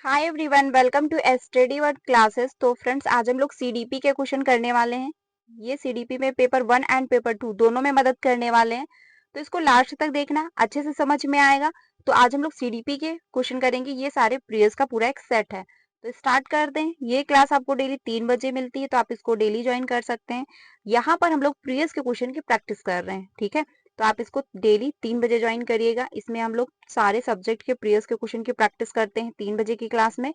Hi everyone, welcome to study word classes. तो friends, आज हम लोग सीडीपी के क्वेश्चन करने वाले हैं। ये सीडीपी में पेपर 1 एंड पेपर 2 दोनों में मदद करने वाले हैं, तो इसको लास्ट तक देखना, अच्छे से समझ में आएगा। तो आज हम लोग सीडीपी के क्वेश्चन करेंगे। ये सारे प्रीवियस का पूरा एक सेट है। तो स्टार्ट करते हैं। ये क्लास आपको डेली 3 बजे मिलती है, तो आप इसको डेली ज्वाइन कर सकते हैं। यहाँ पर हम लोग प्रीवियस के क्वेश्चन की प्रैक्टिस कर रहे हैं, ठीक है। तो आप इसको डेली 3 बजे ज्वाइन करिएगा। इसमें हम लोग सारे सब्जेक्ट के प्रीवियस के क्वेश्चन की प्रैक्टिस करते हैं 3 बजे की क्लास में।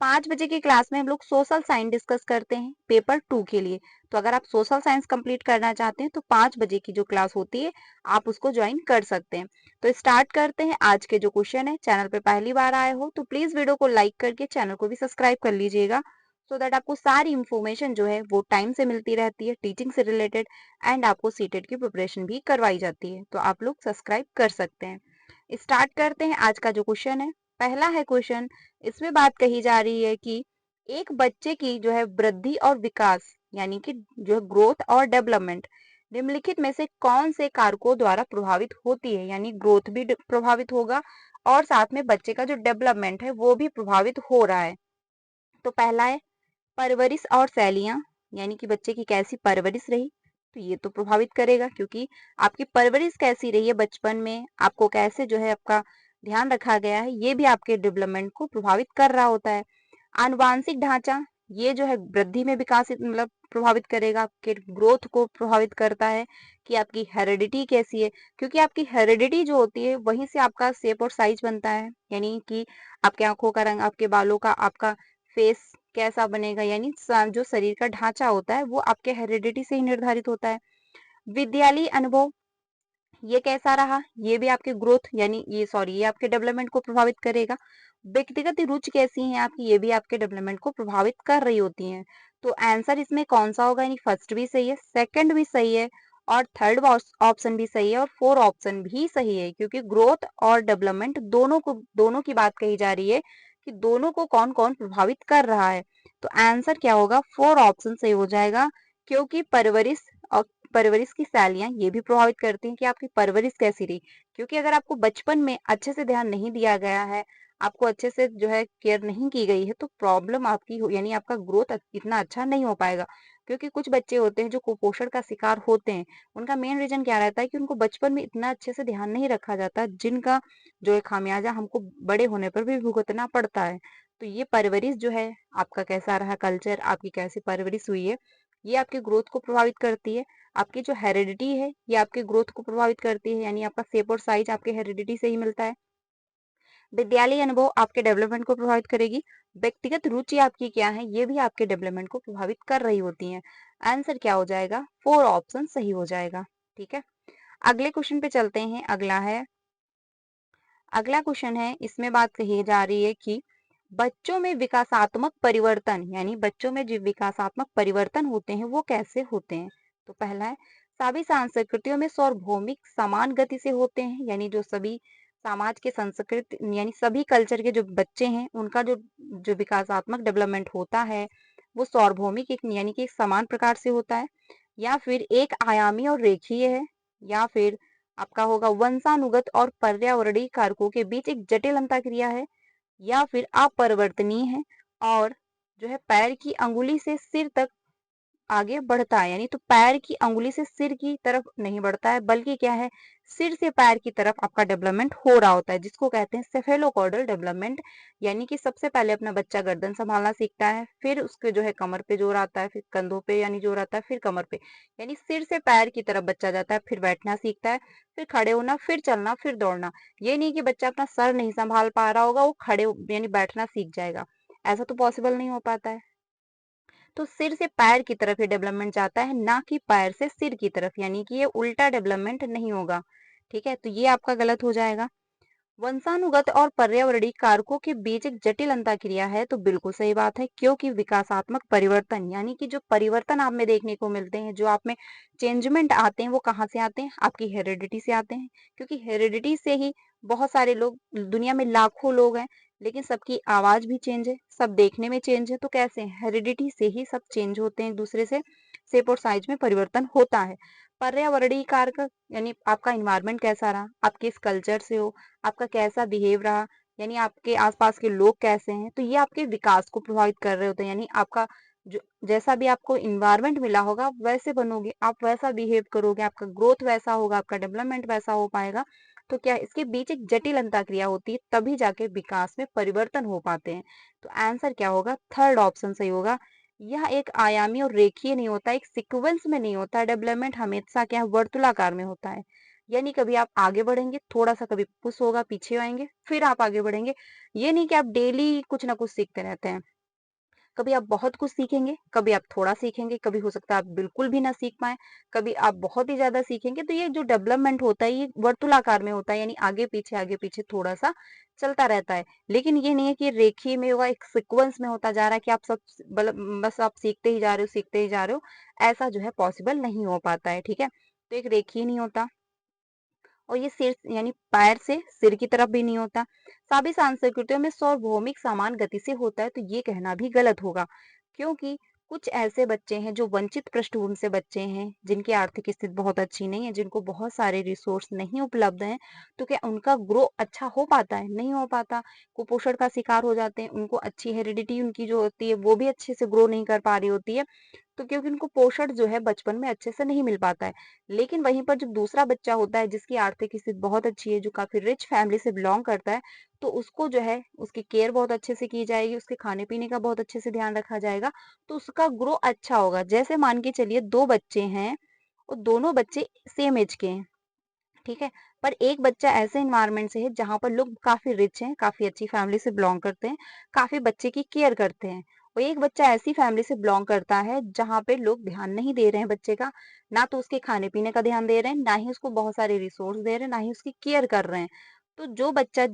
5 बजे की क्लास में हम लोग सोशल साइंस डिस्कस करते हैं पेपर 2 के लिए। तो अगर आप सोशल साइंस कंप्लीट करना चाहते हैं तो 5 बजे की जो क्लास होती है आप उसको ज्वाइन कर सकते हैं। तो स्टार्ट करते हैं। आज के जो क्वेश्चन है, चैनल पे पहली बार आए हो तो प्लीज वीडियो को लाइक करके चैनल को भी सब्सक्राइब कर लीजिएगा, सो दैट आपको सारी इंफॉर्मेशन जो है वो टाइम से मिलती रहती है, टीचिंग से रिलेटेड। एंड आपको सीटेट की प्रिपरेशन भी करवाई जाती है, तो आप लोग सब्सक्राइब कर सकते हैं। स्टार्ट करते हैं। आज का जो क्वेश्चन है, पहला है क्वेश्चन। इसमें बात कही जा रही है कि एक बच्चे की जो है वृद्धि और विकास, यानी कि जो है ग्रोथ और डेवलपमेंट, निम्नलिखित में से कौन से कारकों द्वारा प्रभावित होती है। यानी ग्रोथ भी प्रभावित होगा और साथ में बच्चे का जो डेवलपमेंट है वो भी प्रभावित हो रहा है। तो पहला है परवरिश और शैलियां, यानी कि बच्चे की कैसी परवरिश रही, तो ये तो प्रभावित करेगा, क्योंकि आपकी परवरिश कैसी रही है बचपन में, आपको कैसे जो है आपका ध्यान रखा गया है, ये भी आपके डेवलपमेंट को प्रभावित कर रहा होता है। आनुवांशिक ढांचा, ये जो है वृद्धि में विकास मतलब प्रभावित करेगा, आपके ग्रोथ को प्रभावित करता है कि आपकी हेरिडिटी कैसी है, क्योंकि आपकी हेरिडिटी जो होती है वहीं से आपका शेप और साइज बनता है। यानी कि आपके आंखों का रंग, आपके बालों का, आपका फेस कैसा बनेगा, यानी जो शरीर का ढांचा होता है वो आपके हेरिडिटी से ही निर्धारित होता है। विद्यालय अनुभव, ये कैसा रहा, ये भी आपके ग्रोथ यानी ये आपके डेवलपमेंट को प्रभावित करेगा। व्यक्तिगत रुचि कैसी है आपकी, ये भी आपके डेवलपमेंट को प्रभावित कर रही होती है। तो आंसर इसमें कौन सा होगा, यानी फर्स्ट भी सही है, सेकंड भी सही है, और थर्ड ऑप्शन भी सही है, और फोर्थ ऑप्शन भी सही है, क्योंकि ग्रोथ और डेवलपमेंट दोनों की बात कही जा रही है कि दोनों को कौन कौन प्रभावित कर रहा है। तो आंसर क्या होगा, फोर ऑप्शन सही हो जाएगा, क्योंकि परवरिश की शैलियां ये भी प्रभावित करती हैं कि आपकी परवरिश कैसी रही। क्योंकि अगर आपको बचपन में अच्छे से ध्यान नहीं दिया गया है, आपको अच्छे से जो है केयर नहीं की गई है, तो प्रॉब्लम आपकी यानी आपका ग्रोथ इतना अच्छा नहीं हो पाएगा। क्योंकि कुछ बच्चे होते हैं जो कुपोषण का शिकार होते हैं, उनका मेन रीजन क्या रहता है कि उनको बचपन में इतना अच्छे से ध्यान नहीं रखा जाता, जिनका जो है खामियाजा हमको बड़े होने पर भी भुगतना पड़ता है। तो ये परवरिश जो है, आपका कैसा रहा कल्चर, आपकी कैसी परवरिश हुई है, ये आपके ग्रोथ को प्रभावित करती है। आपकी जो हेरिडिटी है ये आपके ग्रोथ को प्रभावित करती है, यानी आपका शेप और साइज आपके हेरिडिटी से ही मिलता है। विद्यालय अनुभव आपके डेवलपमेंट को प्रभावित करेगी। व्यक्तिगत रुचि आपकी क्या है, ये भी आपके डेवलपमेंट को प्रभावित कर रही होती है। आंसर क्या हो जाएगा, फोर ऑप्शन सही हो जाएगा। ठीक है, अगले क्वेश्चन पे चलते हैं। अगला क्वेश्चन है, इसमें बात कही जा रही है कि बच्चों में विकासात्मक परिवर्तन, यानी बच्चों में जो विकासात्मक परिवर्तन होते हैं वो कैसे होते हैं। तो पहला है, सभी संस्कृतियों में सार्वभौमिक समान गति से होते हैं, यानी जो सभी समाज के संस्कृति यानी सभी कल्चर के जो बच्चे हैं उनका जो जो विकासात्मक डेवलपमेंट होता है वो सार्वभौमिक एक यानी कि एक समान प्रकार से होता है, या फिर एक आयामी और रेखीय है, या फिर आपका होगा वंशानुगत और पर्यावरणीय कारकों के बीच एक जटिल अंतःक्रिया है, या फिर अपरिवर्तनीय है, और जो है पैर की अंगुली से सिर तक आगे बढ़ता है। यानी तो पैर की अंगुली से सिर की तरफ नहीं बढ़ता है, बल्कि क्या है, सिर से पैर की तरफ आपका डेवलपमेंट हो रहा होता है, जिसको कहते हैं सेफेलोकॉर्डल डेवलपमेंट। यानी कि सबसे पहले अपना बच्चा गर्दन संभालना सीखता है, फिर उसके जो है कमर पे जोर आता है, फिर कंधों पे यानी जोर आता है, फिर कमर पे, यानी सिर से पैर की तरफ बच्चा जाता है, फिर बैठना सीखता है, फिर खड़े होना, फिर चलना, फिर दौड़ना। ये नहीं कि बच्चा अपना सर नहीं संभाल पा रहा होगा, वो यानी बैठना सीख जाएगा, ऐसा तो पॉसिबल नहीं हो पाता है। तो सिर से पैर की तरफ ये डेवलपमेंट जाता है, ना कि पैर से सिर की तरफ, यानी कि ये उल्टा डेवलपमेंट नहीं होगा। ठीक है, तो ये आपका गलत हो जाएगा। वंशानुगत और पर्यावरणीय कारकों के बीच एक जटिल अंतःक्रिया है, तो बिल्कुल सही बात है, क्योंकि विकासात्मक परिवर्तन यानी कि जो परिवर्तन आप में देखने को मिलते हैं, जो आप में चेंजमेंट आते हैं, वो कहाँ से आते हैं, आपकी हेरिडिटी से आते हैं। क्योंकि हेरिडिटी से ही बहुत सारे लोग, दुनिया में लाखों लोग हैं, लेकिन सबकी आवाज भी चेंज है, सब देखने में चेंज है, तो कैसे हेरिडिटी से ही सब चेंज होते हैं एक दूसरे से, शेप और साइज में परिवर्तन होता है। पर्यावरणीय कारक यानी आपका इन्वायरमेंट कैसा रहा, आप किस कल्चर से हो, आपका कैसा बिहेव रहा, यानी आपके आसपास के लोग कैसे हैं, तो ये आपके विकास को प्रभावित कर रहे होते हैं। यानी आपका जो जैसा भी आपको इन्वायरमेंट मिला होगा आप वैसे बनोगे, आप वैसा बिहेव करोगे, आपका ग्रोथ वैसा होगा, आपका डेवलपमेंट वैसा हो पाएगा। तो क्या इसके बीच एक जटिल अंतःक्रिया होती है, तभी जाके विकास में परिवर्तन हो पाते हैं। तो आंसर क्या होगा? थर्ड ऑप्शन सही होगा। यह एक आयामी और रेखीय नहीं होता, एक सीक्वेंस में नहीं होता। डेवलपमेंट हमेशा क्या है? वर्तुलाकार में होता है। यानी कभी आप आगे बढ़ेंगे, थोड़ा-सा कभी पुश होगा, पीछे आएँगे, फिर आप आगे बढ़ेंगे। ये नहीं कि आप डेली कुछ ना कुछ सीखते रहते हैं। कभी आप बहुत कुछ सीखेंगे, कभी आप थोड़ा सीखेंगे, कभी हो सकता है आप बिल्कुल भी ना सीख पाएँ, कभी आप बहुत ही ज़्यादा सीखेंगे। तो ये जो डेवलपमेंट होता है, ये वर्तुलाकार में होता है, यानी आगे पीछे थोड़ा-सा चलता रहता है। लेकिन ये नहीं है कि रेखीय में होगा, एक सीक्वेंस में होता जा रहा है कि आप सब मतलब बस आप सीखते ही जा रहे हो, सीखते ही जा रहे हो। ऐसा जो है पॉसिबल नहीं हो पाता है, ठीक है? तो एक रेखीय नहीं होता। और ये सिर यानी पैर से सिर की तरफ भी नहीं होता। सभी संस्कृतियों में सार्वभौमिक समान गति से होता है, तो ये कहना भी गलत होगा। क्योंकि कुछ ऐसे बच्चे हैं जो वंचित पृष्ठभूमि से बच्चे हैं, जिनकी आर्थिक स्थिति बहुत अच्छी नहीं है, जिनको बहुत सारे रिसोर्स नहीं उपलब्ध हैं, तो क्या उनका ग्रो अच्छा हो पाता है? नहीं हो पाता। कुपोषण का शिकार हो जाते हैं, उनको अच्छी हेरिडिटी उनकी जो होती है वो भी अच्छे से ग्रो नहीं कर पा रही होती है। तो क्योंकि उनको पोषण जो है बचपन में अच्छे से नहीं मिल पाता है। लेकिन वहीं पर जब दूसरा बच्चा होता है जिसकी आर्थिक स्थिति बहुत अच्छी है, जो काफ़ी रिच फैमिली से बिलॉन्ग करता है, तो उसको जो है उसकी केयर बहुत अच्छे से की जाएगी, उसके खाने-पीने का बहुत अच्छे से ध्यान रखा जाएगा, तो उसका ग्रो अच्छा होगा। जैसे मान के चलिए 2 बच्चे हैं और दोनों बच्चे सेम ऐज के हैं, ठीक है? पर एक बच्चा ऐसे एनवायरनमेंट से है जहाँ पर लोग काफ़ी रिच हैं, काफ़ी अच्छी फैमिली से बिलॉन्ग करते हैं, काफ़ी बच्चे की केयर करते हैं। और एक बच्चा ऐसी फैमिली से बिलॉन्ग करता है जहाँ पे लोग ध्यान नहीं दे रहे हैं बच्चे का, ना तो उसके खाने-पीने का ध्यान दे रहे हैं, ना ही उसको बहुत सारे रिसोर्स दे रहे हैं, ना ही उसकी केयर कर रहे हैं। तो जो बच्चा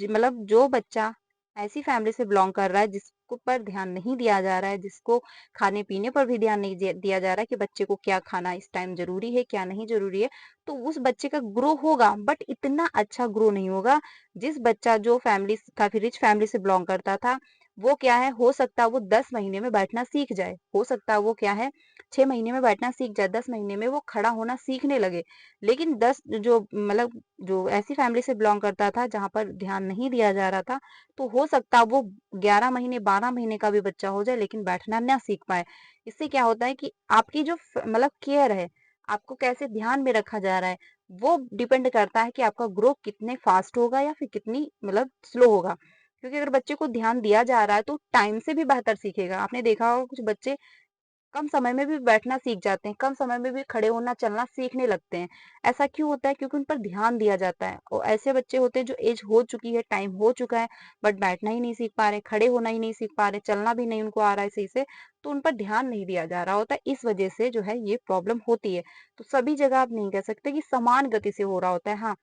मतलब जो बच्चा ऐसी फैमिली से बिलॉन्ग कर रहा है जिसको पर ध्यान नहीं दिया जा रहा है, जिसको खाने-पीने पर भी ध्यान नहीं दिया जा रहा है कि बच्चे को क्या खाना इस टाइम ज़रूरी है, क्या नहीं ज़रूरी है, तो उस बच्चे का ग्रो होगा बट इतना अच्छा ग्रो नहीं होगा। जिस बच्चा जो फैमिली काफ़ी रिच फैमिली से बिलॉन्ग करता था, वो क्या है हो सकता है वो 10 महीने में बैठना सीख जाए, हो सकता है वो क्या है 6 महीने में बैठना सीख जाए, 10 महीने में वो खड़ा होना सीखने लगे। लेकिन 10 जो मतलब जो ऐसी फैमिली से बिलॉन्ग करता था जहाँ पर ध्यान नहीं दिया जा रहा था, तो हो सकता है वो 11 महीने 12 महीने का भी बच्चा हो जाए लेकिन बैठना ना सीख पाए। इससे क्या होता है कि आपकी जो मतलब केयर है, आपको कैसे ध्यान में रखा जा रहा है, वो डिपेंड करता है कि आपका ग्रो कितने फास्ट होगा या फिर कितनी मतलब स्लो होगा। क्योंकि अगर बच्चे को ध्यान दिया जा रहा है तो टाइम से भी बेहतर सीखेगा। आपने देखा होगा कुछ बच्चे कम समय में भी बैठना सीख जाते हैं, कम समय में भी खड़े होना, चलना सीखने लगते हैं। ऐसा क्यों होता है? क्योंकि उन पर ध्यान दिया जाता है। और ऐसे बच्चे होते हैं जो एज हो चुकी है, टाइम हो चुका है, बट बैठना ही नहीं सीख पा रहे, खड़े होना ही नहीं सीख पा रहे, चलना भी नहीं उनको आ रहा है सही से, तो उन पर ध्यान नहीं दिया जा रहा होता है। इस वजह से जो है ये प्रॉब्लम होती है। तो सभी जगह आप नहीं कह सकते कि समान गति से हो रहा होता है। हाँ,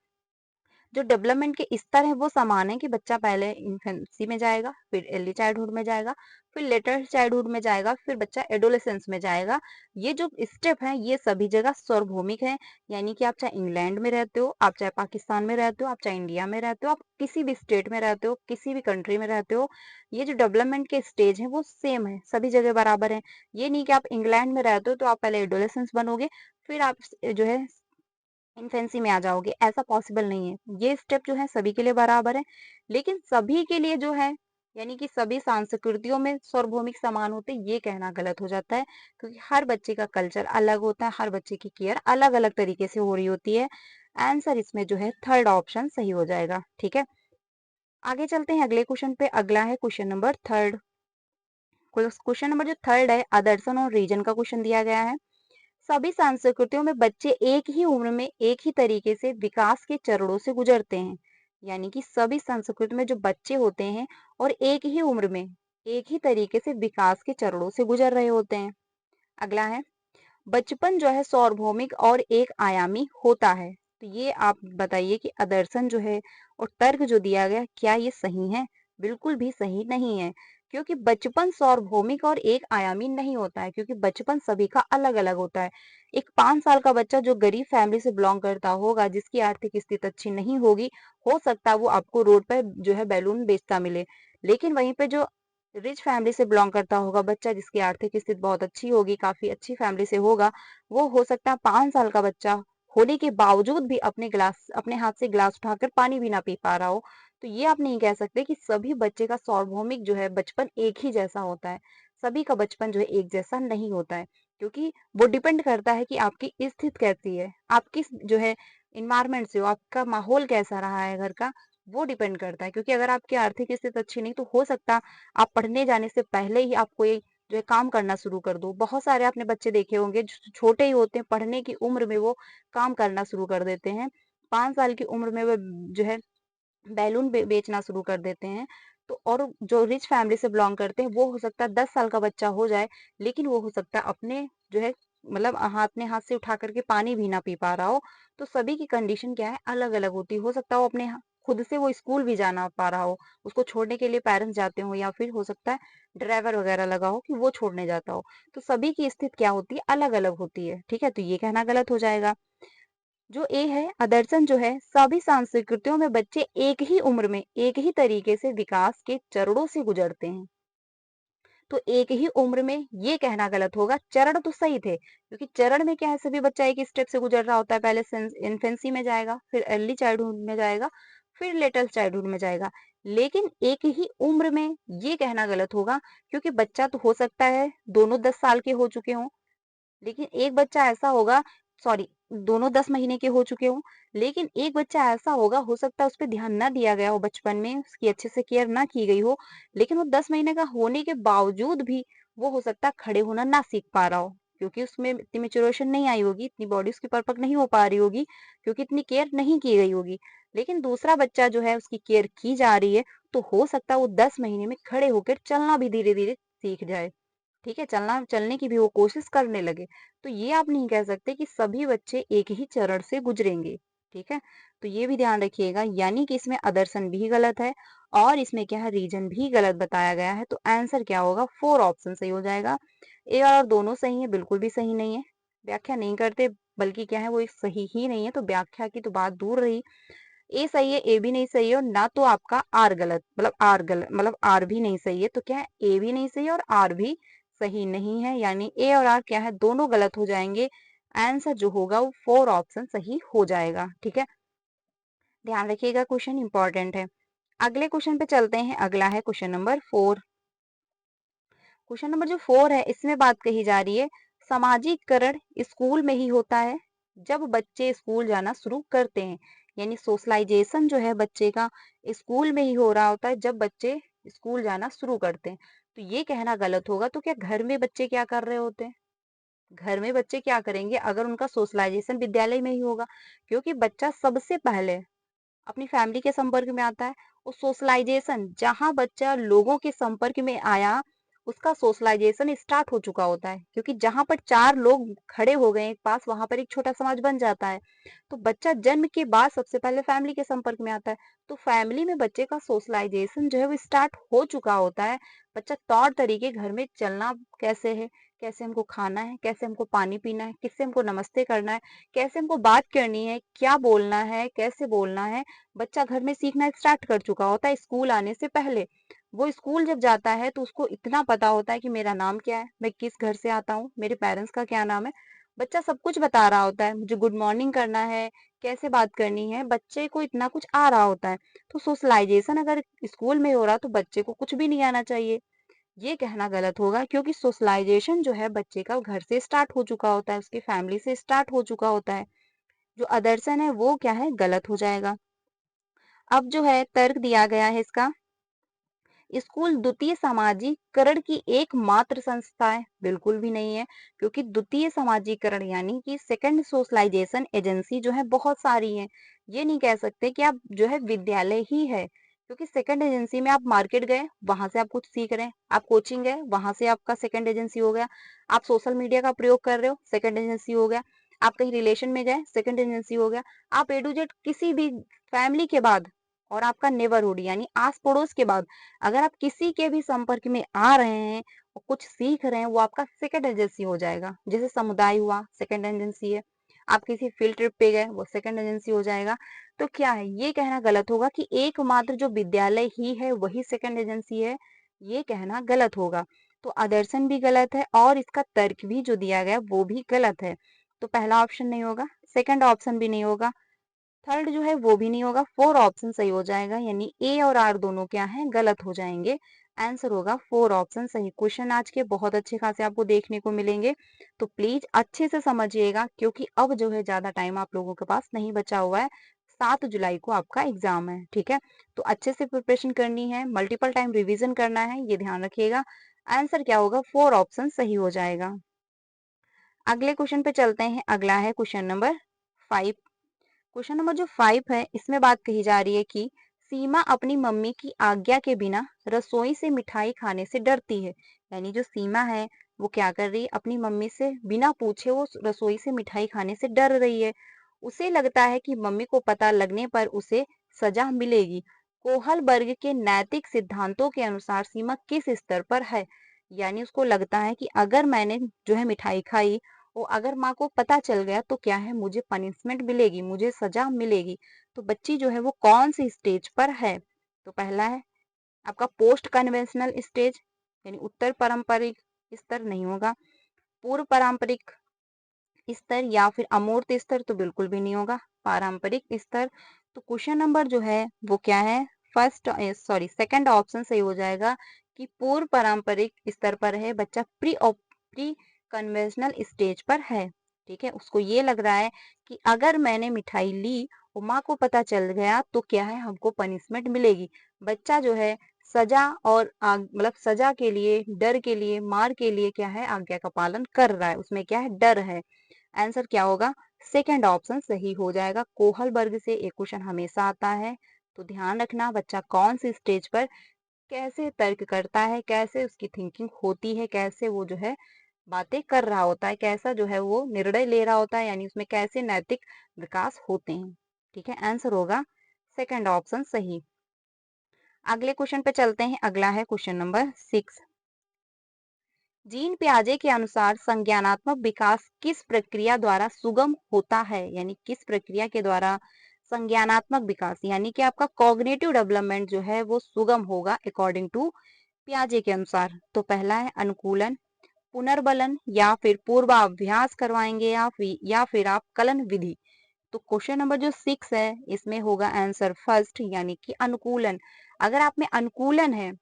जो डेवलपमेंट के स्तर हैं वो समान है कि बच्चा पहले इन्फेंसी में जाएगा, फिर अर्ली चाइल्डहुड में जाएगा, फिर लेटर चाइल्डहुड में जाएगा, फिर बच्चा एडोलेसेंस में जाएगा। ये जो स्टेप हैं ये सभी जगह सार्वभौमिक हैं, यानी कि आप चाहे इंग्लैंड में रहते हो, आप चाहे पाकिस्तान में रहते हो, आप चाहे इंडिया में रहते हो, आप किसी भी स्टेट में रहते हो, किसी भी कंट्री में रहते हो, ये जो डेवलपमेंट के स्टेज हैं वो सेम है, सभी जगह बराबर है। ये नहीं कि आप इंग्लैंड में रहते हो तो आप पहले एडोलेसेंस बनोगे, फिर आप जो है इन्फेंसी में आ जाओगे, ऐसा पॉसिबल नहीं है। ये स्टेप जो है सभी के लिए बराबर है, लेकिन सभी के लिए जो है यानी कि सभी संस्कृतियों में सार्वभौमिक समान होते हैं, ये कहना गलत हो जाता है क्योंकि हर बच्चे का कल्चर अलग होता है, हर बच्चे की केयर अलग-अलग तरीके से हो रही होती है। आंसर इसमें जो है थर्ड ऑप्शन सही हो जाएगा, ठीक है? आगे चलते हैं अगले क्वेश्चन पे, अगला है question number third. Question number जो थर्ड है आदर्शन और रीजन का क्वेश्चन दिया गया है। सभी संस्कृतियों में बच्चे एक ही उम्र में एक ही तरीके से विकास के चरणों से गुजरते हैं, यानी कि सभी संस्कृति में जो बच्चे होते हैं और एक ही उम्र में एक ही तरीके से विकास के चरणों से गुजर रहे होते हैं। अगला है बचपन जो है सार्वभौमिक और एक आयामी होता है, तो ये आप बताइए कि आदर्शन जो है और तर्क जो दिया गया क्या ये सही है? बिल्कुल भी सही नहीं है, क्योंकि बचपन सार्वभौमिक और एक आयामी नहीं होता है, क्योंकि बचपन सभी का अलग अलग होता है। एक 5 साल का बच्चा जो गरीब फैमिली से बिलोंग करता होगा, जिसकी आर्थिक स्थिति अच्छी नहीं होगी, हो सकता है वो आपको रोड पर जो है बैलून बेचता मिले। लेकिन वहीं पे जो रिच फैमिली से बिलोंग करता होगा बच्चा, जिसकी आर्थिक स्थिति बहुत अच्छी होगी, काफी अच्छी फैमिली से होगा, वो हो सकता है 5 साल का बच्चा होने के बावजूद भी अपने हाथ से गिलास उठाकर पानी भी ना पी पा रहा हो। तो ये आप नहीं कह सकते कि सभी बच्चे का सार्वभौमिक जो है बचपन एक ही जैसा होता है। सभी का बचपन जो है एक जैसा नहीं होता है, क्योंकि वो डिपेंड करता है कि आपकी स्थिति कैसी है, आप किस जो है एनवायरनमेंट से हो, आपका माहौल कैसा रहा है घर का, वो डिपेंड करता है। क्योंकि अगर आपकी आर्थिक स्थिति अच्छी नहीं, तो हो सकता आप पढ़ने जाने से पहले ही आप कोई जो है काम करना शुरू कर दो। बहुत सारे आपने बच्चे देखे होंगे जो छोटे ही होते हैं, पढ़ने की उम्र में वो काम करना शुरू कर देते हैं। 5 साल की उम्र में वो जो है बैलून बेचना शुरू कर देते हैं। तो और जो रिच फैमिली से बिलोंग करते हैं, वो हो सकता है 10 साल का बच्चा हो जाए, लेकिन वो हो सकता है अपने जो है मतलब अपने हाथ से उठा करके पानी भी ना पी पा रहा हो। तो सभी की कंडीशन क्या है, अलग अलग होती है। हो सकता है वो अपने खुद से वो स्कूल भी जाना पा रहा हो, उसको छोड़ने के लिए पेरेंट्स जाते हो, या फिर हो सकता है ड्राइवर वगैरह लगा हो कि वो छोड़ने जाता हो। तो सभी की स्थिति क्या होती है, अलग अलग होती है। ठीक है, तो ये कहना गलत हो जाएगा। जो ए है आदर्शन, जो है सभी संस्कृतियों में बच्चे एक ही उम्र में एक ही तरीके से विकास के चरणों से गुजरते हैं। तो एक ही उम्र में ये कहना गलत होगा। चरण तो सही थे, क्योंकि चरण में क्या है, सभी बच्चा एक स्टेप से गुजर रहा होता है। पहले इन्फेंसी में जाएगा, फिर अर्ली चाइल्डहुड में जाएगा, फिर लेटेस्ट चाइल्डहुड में जाएगा। लेकिन एक ही उम्र में ये कहना गलत होगा, क्योंकि बच्चा तो हो सकता है दोनों 10 साल के हो चुके हों, लेकिन एक बच्चा ऐसा होगा, सॉरी, दोनों 10 महीने के हो चुके हों, लेकिन एक बच्चा ऐसा होगा, हो सकता है उस पे ध्यान ना दिया गया हो बचपन में, उसकी अच्छे से केयर ना की गई हो, लेकिन वो 10 महीने का होने के बावजूद भी वो हो सकता है खड़े होना ना सीख पा रहा हो, क्योंकि उसमें इतनी मैच्योरेशन नहीं आई होगी, इतनी बॉडी उसकी परफेक्ट नहीं हो पा रही होगी, क्योंकि इतनी केयर नहीं की गई होगी। लेकिन दूसरा बच्चा जो है उसकी केयर की जा रही है, तो हो सकता है वो 10 महीने में खड़े होकर चलना भी धीरे-धीरे सीख जाए। ठीक है, चलने की भी वो कोशिश करने लगे। तो ये आप नहीं कह सकते कि सभी बच्चे एक ही चरण से गुजरेंगे। ठीक है, तो ये भी ध्यान रखिएगा। यानी कि इसमें अदर्शन भी गलत है, और इसमें क्या है, रीजन भी गलत बताया गया है। तो आंसर क्या होगा, 4 ऑप्शन सही हो जाएगा। ए और दोनों सही है, बिल्कुल भी सही नहीं है। व्याख्या नहीं करते, बल्कि क्या है, वो एक सही ही नहीं है, तो व्याख्या की तो बात दूर रही। ए सही है, ए भी नहीं सही है, और ना तो आपका आर गलत, मतलब आर भी नहीं सही है। तो क्या है, ए भी नहीं सही है और आर भी सही नहीं है। यानी ए और आर क्या है, दोनों गलत हो जाएंगे। आंसर जो होगा वो 4 ऑप्शन सही हो जाएगा। ठीक है, ध्यान रखिएगा, क्वेश्चन इंपॉर्टेंट है। अगले क्वेश्चन पे चलते हैं। अगला है क्वेश्चन नंबर 4। क्वेश्चन नंबर जो 4 है, इसमें बात कही जा रही है, सामाजिकरण स्कूल में ही होता है जब बच्चे स्कूल जाना शुरू करते हैं। यानी सोशलाइजेशन जो है बच्चे का स्कूल में ही हो रहा होता है जब बच्चे स्कूल जाना शुरू करते हैं। तो ये कहना गलत होगा। तो क्या घर में बच्चे क्या कर रहे होते हैं, घर में बच्चे क्या करेंगे अगर उनका सोशलाइजेशन विद्यालय में ही होगा? क्योंकि बच्चा सबसे पहले अपनी फैमिली के संपर्क में आता है। और सोशलाइजेशन, जहां बच्चा लोगों के संपर्क में आया, उसका सोशलाइजेशन स्टार्ट हो चुका होता है। क्योंकि जहां पर 4 लोग खड़े हो गए एक पास, वहां पर एक छोटा समाज बन जाता है। तो बच्चा जन्म के बाद सबसे पहले फैमिली के संपर्क में आता है। तो फैमिली में बच्चे का सोशलाइजेशन जो है वो स्टार्ट हो चुका होता है। बच्चा तौर तरीके, घर में चलना कैसे है, कैसे हमको खाना है, कैसे हमको पानी पीना है, किससे हमको नमस्ते करना है, कैसे हमको बात करनी है, क्या बोलना है, कैसे बोलना है, बच्चा घर में सीखना स्टार्ट कर चुका होता है स्कूल आने से पहले। वो स्कूल जब जाता है तो उसको इतना पता होता है कि मेरा नाम क्या है, मैं किस घर से आता हूँ, मेरे पेरेंट्स का क्या नाम है। बच्चा सब कुछ बता रहा होता है, मुझे गुड मॉर्निंग करना है, कैसे बात करनी है, बच्चे को इतना कुछ आ रहा होता है। तो सोशलाइजेशन अगर स्कूल में हो रहा तो बच्चे को कुछ भी नहीं आना चाहिए। ये कहना गलत होगा, क्योंकि सोशलाइजेशन जो है बच्चे का घर से स्टार्ट हो चुका होता है, उसकी फैमिली से स्टार्ट हो चुका होता है। जो आदर्शन है वो क्या है, गलत हो जाएगा। अब जो है तर्क दिया गया है इसका, स्कूल द्वितीय सामाजिकरण की एकमात्र संस्था है? बिल्कुल भी नहीं है। क्योंकि द्वितीय सामाजिकरण यानी कि सेकंड सोशलाइजेशन एजेंसी जो है बहुत सारी है। ये नहीं कह सकते कि आप जो है विद्यालय ही है, क्योंकि सेकंड एजेंसी में आप मार्केट गए, वहां से आप कुछ सीख रहे हैं, आप कोचिंग गए, वहां से आपका सेकंड एजेंसी हो गया, आप सोशल मीडिया का प्रयोग कर रहे हो, सेकंड एजेंसी हो गया, आप कहीं रिलेशन में गए, सेकंड एजेंसी हो गया, आप ए टू जेड किसी भी फैमिली के बाद और आपका नेबरहुड यानी आस पड़ोस के बाद अगर आप किसी के भी संपर्क में आ रहे हैं और कुछ सीख रहे हैं, वो आपका सेकंड एजेंसी हो जाएगा। जैसे समुदाय हुआ, सेकंड एजेंसी है। आप किसी फील्ड ट्रिप पे गए, वो सेकंड एजेंसी हो जाएगा। तो क्या है, ये कहना गलत होगा कि एकमात्र जो विद्यालय ही है वही सेकंड एजेंसी है। ये कहना गलत होगा। तो आदर्शन भी गलत है, और इसका तर्क भी जो दिया गया वो भी गलत है। तो पहला ऑप्शन नहीं होगा, सेकंड ऑप्शन भी नहीं होगा, थर्ड जो है वो भी नहीं होगा, 4 ऑप्शन सही हो जाएगा, यानी ए और आर दोनों क्या है, गलत हो जाएंगे। आंसर होगा 4 ऑप्शन सही। क्वेश्चन आज के बहुत अच्छे खासे आपको देखने को मिलेंगे, तो प्लीज अच्छे से समझिएगा, क्योंकि अब जो है ज्यादा टाइम आप लोगों के पास नहीं बचा हुआ है। 7 जुलाई को आपका एग्जाम है, ठीक है, तो अच्छे से प्रिपरेशन करनी है, मल्टीपल टाइम रिविजन करना है, ये ध्यान रखिएगा। आंसर क्या होगा, 4 ऑप्शन सही हो जाएगा। अगले क्वेश्चन पे चलते हैं। अगला है क्वेश्चन नंबर 5। क्वेश्चन नंबर जो 5 है, इसमें बात कही जा रही है कि सीमा अपनी मम्मी की आज्ञा के बिना रसोई से मिठाई खाने से डरती है। यानी जो सीमा है वो क्या कर रही है, अपनी मम्मी से बिना पूछे वो रसोई से मिठाई खाने से डर रही है। उसे लगता है कि मम्मी को पता लगने पर उसे सजा मिलेगी। कोहलबर्ग के नैतिक सिद्धांतों के अनुसार सीमा किस स्तर पर है। यानी उसको लगता है कि अगर मैंने जो है मिठाई खाई, वो अगर माँ को पता चल गया तो क्या है, मुझे पनिशमेंट मिलेगी, मुझे सजा मिलेगी। तो बच्ची जो है वो कौन सी स्टेज पर है। तो पहला है आपका पोस्ट कन्वेंशनल स्टेज, यानी उत्तर पारंपरिक स्तर नहीं होगा, पूर्व पारंपरिक स्तर या फिर अमूर्त स्तर तो बिल्कुल भी नहीं होगा, पारंपरिक स्तर। तो क्वेश्चन नंबर जो है वो क्या है, सेकंड ऑप्शन सही हो जाएगा कि पूर्व पारंपरिक स्तर पर है बच्चा, प्री कन्वेंशनल स्टेज पर है। ठीक है, उसको ये लग रहा है कि अगर मैंने मिठाई ली और माँ को पता चल गया तो क्या है, हमको पनिशमेंट मिलेगी। बच्चा जो है सजा और मतलब सजा के लिए, डर के लिए, मार के लिए क्या है, आज्ञा का पालन कर रहा है, उसमें क्या है, डर है। आंसर क्या होगा, सेकंड ऑप्शन सही हो जाएगा। कोहलबर्ग से एक क्वेश्चन हमेशा आता है, तो ध्यान रखना बच्चा कौन सी स्टेज पर कैसे तर्क करता है, कैसे उसकी थिंकिंग होती है, कैसे वो जो है बातें कर रहा होता है, कैसा जो है वो निर्णय ले रहा होता है, यानी उसमें कैसे नैतिक विकास होते हैं। ठीक है, आंसर होगा सेकंड ऑप्शन सही। अगले क्वेश्चन पे चलते हैं। अगला है क्वेश्चन नंबर 6। जीन पियाजे के अनुसार संज्ञानात्मक विकास किस प्रक्रिया द्वारा सुगम होता है। यानी किस प्रक्रिया के द्वारा संज्ञानात्मक विकास यानी कि आपका कॉग्निटिव डेवलपमेंट जो है वो सुगम होगा अकॉर्डिंग टू पियाजे के अनुसार। तो पहला है अनुकूलन, पुनर्बलन या फिर पूर्वाभ्यास करवाएंगे, या फिर आप कलन विधि। तो क्वेश्चन नंबर जो 6 है इसमें होगा आंसर फर्स्ट, यानी कि अनुकूलन। अगर आप में अनुकूलन है,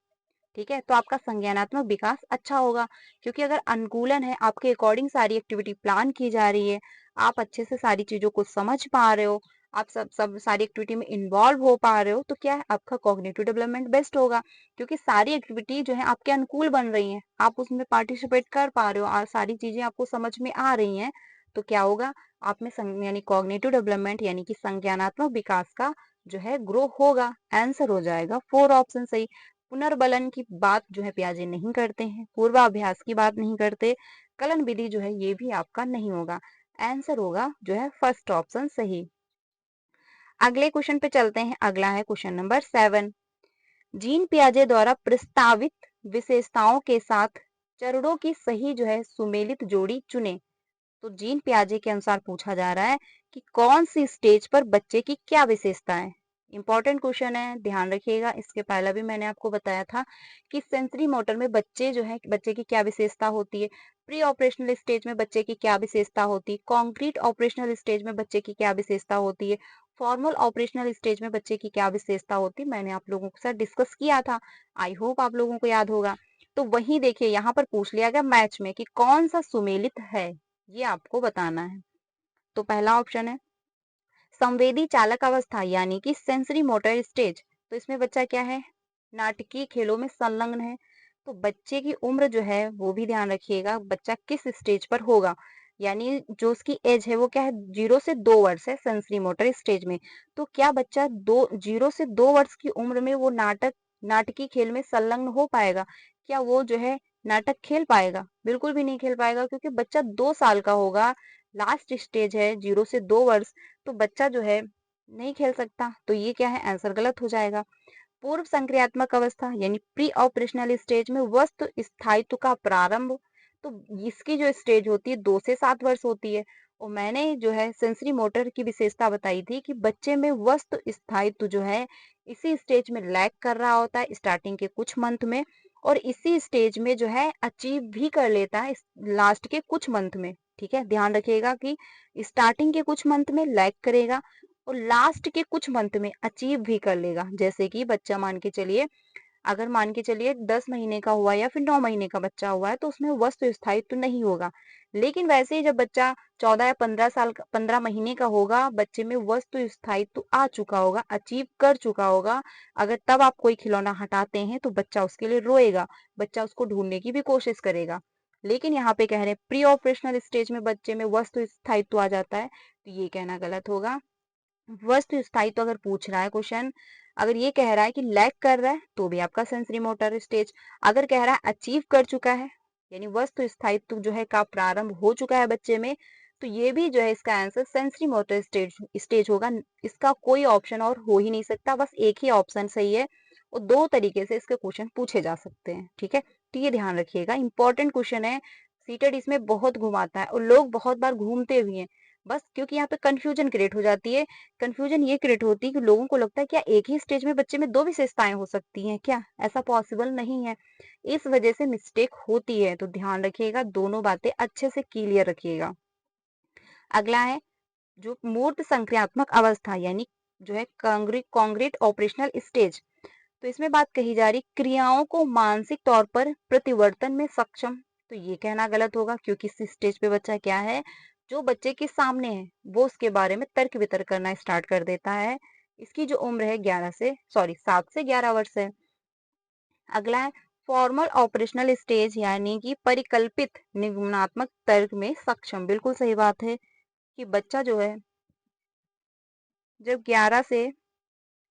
ठीक है, तो आपका संज्ञानात्मक विकास अच्छा होगा, क्योंकि अगर अनुकूलन है, आपके अकॉर्डिंग सारी एक्टिविटी प्लान की जा रही है, आप अच्छे से सारी चीजों को समझ पा रहे हो, आप सब सब सारी एक्टिविटी में इन्वॉल्व हो पा रहे हो, तो क्या है, आपका कॉग्निटिव डेवलपमेंट बेस्ट होगा, क्योंकि सारी एक्टिविटी जो है आपके अनुकूल बन रही है, आप उसमें पार्टिसिपेट कर पा रहे हो और सारी चीजें आपको समझ में आ रही हैं। तो क्या होगा, आप में यानी कॉग्निटिव डेवलपमेंट यानी कि संज्ञानात्मक विकास का जो है ग्रो होगा। आंसर हो जाएगा 4 ऑप्शन सही। पुनर्बलन की बात जो है पियाजे नहीं करते हैं, पूर्वाभ्यास की बात नहीं करते, कलन विधि जो है ये भी आपका नहीं होगा। आंसर होगा जो है फर्स्ट ऑप्शन सही। अगले क्वेश्चन पे चलते हैं। अगला है क्वेश्चन नंबर 7। जीन पियाजे द्वारा प्रस्तावित विशेषताओं के साथ चरणों की सही जो है सुमेलित जोड़ी चुने। तो जीन पियाजे के अनुसार पूछा जा रहा है कि कौन सी स्टेज पर बच्चे की क्या विशेषता है। इंपॉर्टेंट क्वेश्चन है, ध्यान रखिएगा। इसके पहले भी मैंने आपको बताया था कि सेंसरी मोटर में बच्चे जो है, बच्चे की क्या विशेषता होती है, प्री ऑपरेशनल स्टेज में बच्चे की क्या विशेषता होती है, कॉन्क्रीट ऑपरेशनल स्टेज में बच्चे की क्या विशेषता होती है, फॉर्मल ऑपरेशनल स्टेज में बच्चे की क्या विशेषता होती है, मैंने आप लोगों के साथ डिस्कस किया था। आई होप आप लोगों को याद होगा। तो वही देखिए यहाँ पर पूछ लिया गया मैच में कि कौन सा सुमेलित है, ये आपको बताना है। तो पहला ऑप्शन है संवेदी चालक अवस्था यानी कि सेंसरी मोटर स्टेज। तो इसमें बच्चा क्या है, नाटकीय खेलों में संलग्न है। तो बच्चे की उम्र जो है वो भी ध्यान रखिएगा, बच्चा किस स्टेज पर होगा, यानी जो उसकी एज है वो क्या है, 0 से 2 वर्ष है सेंसरी मोटर स्टेज में। तो क्या बच्चा 0 से 2 वर्ष की उम्र में वो नाटकीय खेल में संलग्न हो पाएगा, क्या वो जो है नाटक खेल पाएगा, बिल्कुल भी नहीं खेल पाएगा, क्योंकि बच्चा 2 साल का होगा, लास्ट स्टेज है 0 से 2 वर्ष, तो बच्चा जो है नहीं खेल सकता। तो ये क्या है, आंसर गलत हो जाएगा। पूर्व संक्रियात्मक अवस्था यानी प्री ऑपरेशनल स्टेज में वस्तु स्थायित्व का प्रारंभ। तो इसकी जो स्टेज होती है 2 से 7 वर्ष होती है। और मैंने जो है सेंसरी मोटर की विशेषता बताई थी कि बच्चे में वस्तु स्थायित्व जो है इसी स्टेज में लैग कर रहा होता है स्टार्टिंग के कुछ मंथ में, और इसी स्टेज में जो है अचीव भी कर लेता है लास्ट के कुछ मंथ में। ठीक है, ध्यान रखिएगा कि स्टार्टिंग के कुछ मंथ में लैग करेगा, और लास्ट के कुछ मंथ में अचीव भी कर लेगा। जैसे कि बच्चा मान के चलिए, अगर मान के चलिए 10 महीने का हुआ या फिर 9 महीने का बच्चा हुआ है तो उसमें वस्तु स्थायित्व नहीं होगा। लेकिन वैसे ही जब बच्चा 14 या 15 साल का 15 महीने का होगा, बच्चे में वस्तु स्थायित्व आ चुका होगा, अचीव कर चुका होगा। अगर तब आप कोई खिलौना हटाते हैं तो बच्चा उसके लिए रोएगा, बच्चा उसको ढूंढने की भी कोशिश करेगा। लेकिन यहाँ पे कह रहे हैं प्री ऑपरेशनल स्टेज में बच्चे में वस्तु स्थायित्व आ जाता है, तो ये कहना गलत होगा। वस्तु स्थायित्व अगर पूछ रहा है क्वेश्चन, अगर ये कह रहा है कि लैक कर रहा है तो भी आपका सेंसरी मोटर स्टेज। अगर कह रहा है अचीव कर चुका है यानी वस्तु स्थायित्व जो है का प्रारंभ हो चुका है बच्चे में, तो ये भी जो है इसका answer sensory motor stage stage होगा। इसका कोई ऑप्शन और हो ही नहीं सकता, बस एक ही ऑप्शन सही है और दो तरीके से इसके क्वेश्चन पूछे जा सकते हैं। ठीक है, तो ये ध्यान रखिएगा, इंपॉर्टेंट क्वेश्चन है। सीटेट इसमें बहुत घुमाता है और लोग बहुत बार घूमते भी हैं, बस क्योंकि यहाँ पे कंफ्यूजन क्रिएट हो जाती है। कंफ्यूजन ये क्रिएट होती है कि लोगों को लगता है क्या एक ही स्टेज में बच्चे में दो विशेषताएं हो सकती हैं क्या, ऐसा पॉसिबल नहीं है। इस वजह से मिस्टेक होती है, तो ध्यान रखिएगा, दोनों बातें अच्छे से क्लियर रखिएगा। अगला है जो मूर्त संक्रियात्मक अवस्था यानी जो है कॉन्ग्रेट ऑपरेशनल स्टेज। तो इसमें बात कही जा रही क्रियाओं को मानसिक तौर पर प्रतिवर्तन में सक्षम। तो ये कहना गलत होगा क्योंकि इस स्टेज पे बच्चा क्या है, जो बच्चे के सामने है वो उसके बारे में तर्क वितर्क करना स्टार्ट कर देता है। इसकी जो उम्र है 7 से 11 वर्ष है। अगला है फॉर्मल ऑपरेशनल स्टेज यानी कि परिकल्पित निगमनात्मक तर्क में सक्षम। बिल्कुल सही बात है कि बच्चा जो है जब 11 से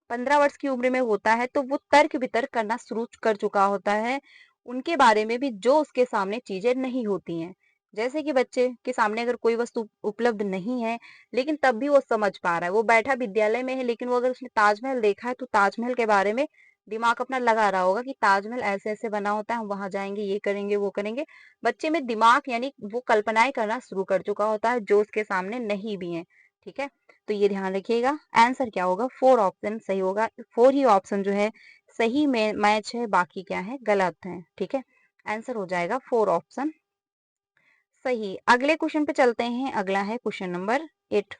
15 वर्ष की उम्र में होता है तो वो तर्क वितर्क करना शुरू कर चुका होता है, उनके बारे में भी जो उसके सामने चीजें नहीं होती हैं। जैसे कि बच्चे के सामने अगर कोई वस्तु उपलब्ध नहीं है लेकिन तब भी वो समझ पा रहा है, वो बैठा विद्यालय में है लेकिन वो अगर उसने ताजमहल देखा है तो ताजमहल के बारे में दिमाग अपना लगा रहा होगा कि ताजमहल ऐसे ऐसे बना होता है, हम वहां जाएंगे, ये करेंगे, वो करेंगे। बच्चे में दिमाग यानी वो कल्पनाएं करना शुरू कर चुका होता है जो उसके सामने नहीं भी है। ठीक है, तो ये ध्यान रखिएगा। आंसर क्या होगा, 4 ऑप्शन सही होगा। 4 ही ऑप्शन जो है सही में मैच है, बाकी क्या है गलत है। ठीक है, आंसर हो जाएगा 4 ऑप्शन सही। अगले क्वेश्चन पे चलते हैं। अगला है क्वेश्चन नंबर 8।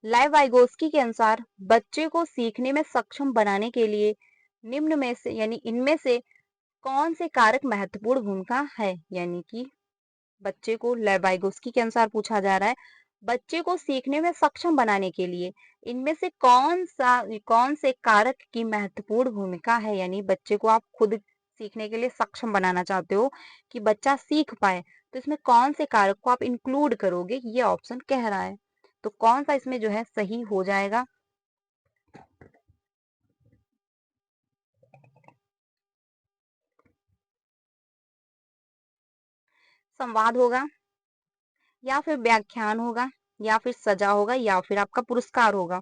लाइव वाइगोस्की के अनुसार बच्चे को सीखने में सक्षम बनाने के लिए निम्न में से यानी इनमें से कौन से कारक महत्वपूर्ण भूमिका है। यानी कि बच्चे को लेवाइगोस्की के अनुसार पूछा जा रहा है बच्चे को सीखने में सक्षम बनाने के लिए इनमें से कौन से कारक की महत्वपूर्ण भूमिका है। यानी बच्चे को आप खुद सीखने के लिए सक्षम बनाना चाहते हो कि बच्चा सीख पाए, तो इसमें कौन से कारक को आप इंक्लूड करोगे, ये ऑप्शन कह रहा है। तो कौन सा इसमें जो है सही हो जाएगा, संवाद होगा या फिर व्याख्यान होगा या फिर सजा होगा या फिर आपका पुरस्कार होगा।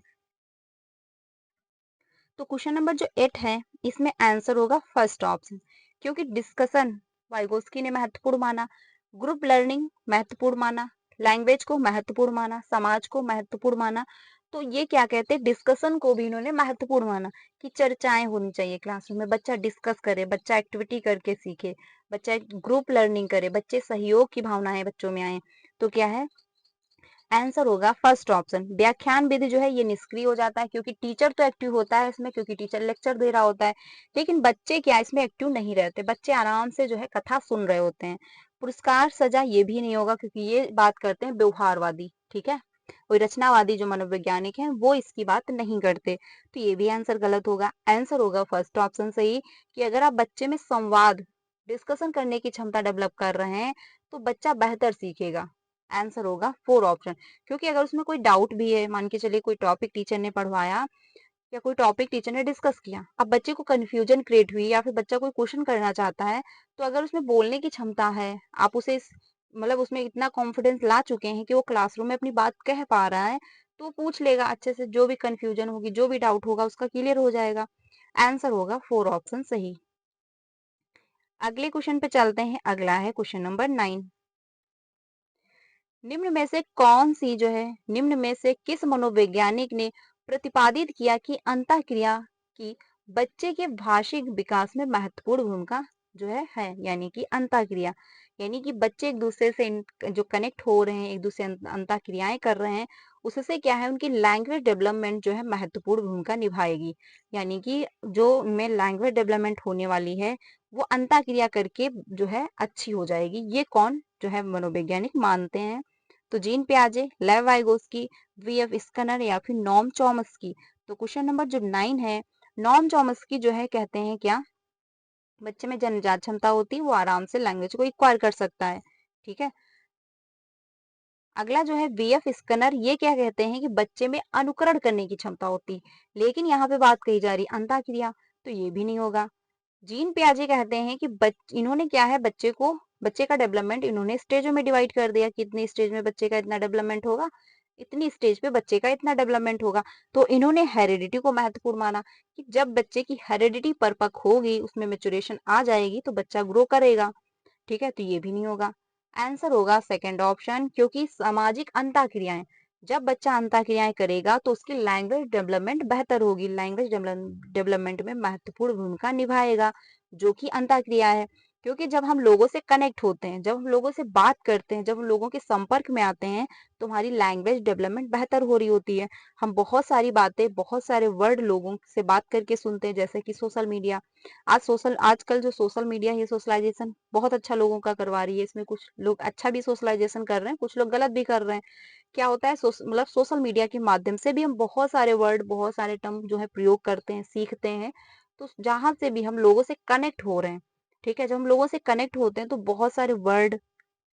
तो क्वेश्चन नंबर जो 8 है इसमें आंसर होगा फर्स्ट ऑप्शन, क्योंकि डिस्कशन वाइगोस्की ने महत्वपूर्ण माना, ग्रुप लर्निंग महत्वपूर्ण माना, लैंग्वेज को महत्वपूर्ण माना, समाज को महत्वपूर्ण माना। तो ये क्या कहते हैं, डिस्कशन को भी इन्होंने महत्वपूर्ण माना कि चर्चाएं होनी चाहिए क्लासरूम में, बच्चा डिस्कस करे, बच्चा एक्टिविटी करके सीखे, बच्चा ग्रुप लर्निंग करे, बच्चे सहयोग की भावनाएं बच्चों में आए। तो क्या है आंसर होगा फर्स्ट ऑप्शन। व्याख्यान विधि जो है ये निष्क्रिय हो जाता है क्योंकि टीचर तो एक्टिव होता है इसमें, क्योंकि टीचर लेक्चर दे रहा होता है, लेकिन बच्चे क्या इसमें एक्टिव नहीं रहते, बच्चे आराम से जो है कथा सुन रहे होते हैं। पुरस्कार सजा ये भी नहीं होगा क्योंकि ये बात करते हैं व्यवहारवादी। ठीक है, कोई रचनावादी जो मनोवैज्ञानिक हैं वो इसकी बात नहीं करते, तो ये भी आंसर गलत होगा। आंसर होगा फर्स्ट ऑप्शन सही, कि अगर आप बच्चे में संवाद डिस्कशन करने की क्षमता डेवलप कर रहे हैं तो बच्चा बेहतर सीखेगा। आंसर होगा 4 ऑप्शन। क्योंकि अगर उसमें कोई डाउट भी है, मान के चलिए कोई टॉपिक टीचर ने पढ़वाया या कोई टॉपिक टीचर ने डिस्कस किया, अब बच्चे को कंफ्यूजन क्रिएट हुई या फिर बच्चा कोई क्वेश्चन करना चाहता है, तो अगर उसमें बोलने की क्षमता है, आप उसे मतलब उसमें इतना कॉन्फिडेंस ला चुके हैं कि वो क्लासरूम में अपनी बात कह पा रहा है, तो वो पूछ लेगा अच्छे से, जो भी कंफ्यूजन होगी, जो भी डाउट होगा उसका क्लियर हो जाएगा। आंसर होगा 4 ऑप्शन सही। अगले क्वेश्चन पे चलते हैं। अगला है क्वेश्चन नंबर 9। निम्न में से कौन सी जो है निम्न में से किस मनोवैज्ञानिक ने प्रतिपादित किया कि अंतःक्रिया की बच्चे के भाषिक विकास में महत्वपूर्ण भूमिका जो है यानी कि अंतःक्रिया, यानी कि बच्चे एक दूसरे से जो कनेक्ट हो रहे हैं, एक दूसरे अंतःक्रियाएं कर रहे हैं, उससे क्या है उनकी लैंग्वेज डेवलपमेंट जो है महत्वपूर्ण भूमिका निभाएगी। यानी कि जो उनमें लैंग्वेज डेवलपमेंट होने वाली है वो अंतःक्रिया करके जो है अच्छी हो जाएगी। ये कौन जो है मनोवैज्ञानिक मानते हैं। तो जीन पियाजे, लेव वाइगोस्की, वी.एफ. स्किनर या फिर नॉम चॉम्स्की। तो क्वेश्चन नंबर जो 9 है, नॉम चॉम्स्की जो है कहते हैं क्या, बच्चे में जन्मजात क्षमता होती है, वो आराम से लैंग्वेज को एक्वायर कर सकता है। ठीक है। अगला जो है वी.एफ. स्किनर, ये क्या कहते हैं कि बच्चे में अनुकरण करने की क्षमता होती है, लेकिन यहाँ पे बात कही जा रही है अंतःक्रिया, तो ये भी नहीं होगा। जीन पियाजे कहते हैं कि इन्होंने क्या है बच्चे का डेवलपमेंट इन्होंने स्टेजों में डिवाइड कर दिया, कितनी स्टेज में बच्चे का इतना डेवलपमेंट होगा, इतनी स्टेज पे बच्चे का इतना डेवलपमेंट होगा। तो इन्होंने हेरिडिटी को महत्वपूर्ण माना कि जब बच्चे की हेरिडिटी परिपक्व होगी, उसमें मेचुरेशन आ जाएगी तो बच्चा ग्रो करेगा। ठीक है, तो ये भी नहीं होगा। आंसर होगा सेकंड ऑप्शन, क्योंकि सामाजिक अंतःक्रियाएं, जब बच्चा अंतःक्रियाएं करेगा तो उसकी लैंग्वेज डेवलपमेंट बेहतर होगी, लैंग्वेज डेवलपमेंट में महत्वपूर्ण भूमिका निभाएगा, जो कि अंतःक्रिया है। क्योंकि जब हम लोगों से कनेक्ट होते हैं, जब हम लोगों से बात करते हैं, जब हम लोगों के संपर्क में आते हैं, तो हमारी लैंग्वेज डेवलपमेंट बेहतर हो रही होती है। हम बहुत सारी बातें, बहुत सारे वर्ड लोगों से बात करके सुनते हैं, जैसे कि सोशल मीडिया। आजकल जो सोशल मीडिया है, सोशलाइजेशन बहुत अच्छा लोगों का करवा रही है। इसमें कुछ लोग अच्छा भी सोशलाइजेशन कर रहे हैं, कुछ लोग गलत भी कर रहे हैं। क्या होता है, मतलब सोशल मीडिया के माध्यम से भी हम बहुत सारे वर्ड, बहुत सारे टर्म जो है प्रयोग करते हैं, सीखते हैं। तो जहां से भी हम लोगों से कनेक्ट हो रहे हैं, ठीक है, जब हम लोगों से कनेक्ट होते हैं तो बहुत सारे वर्ड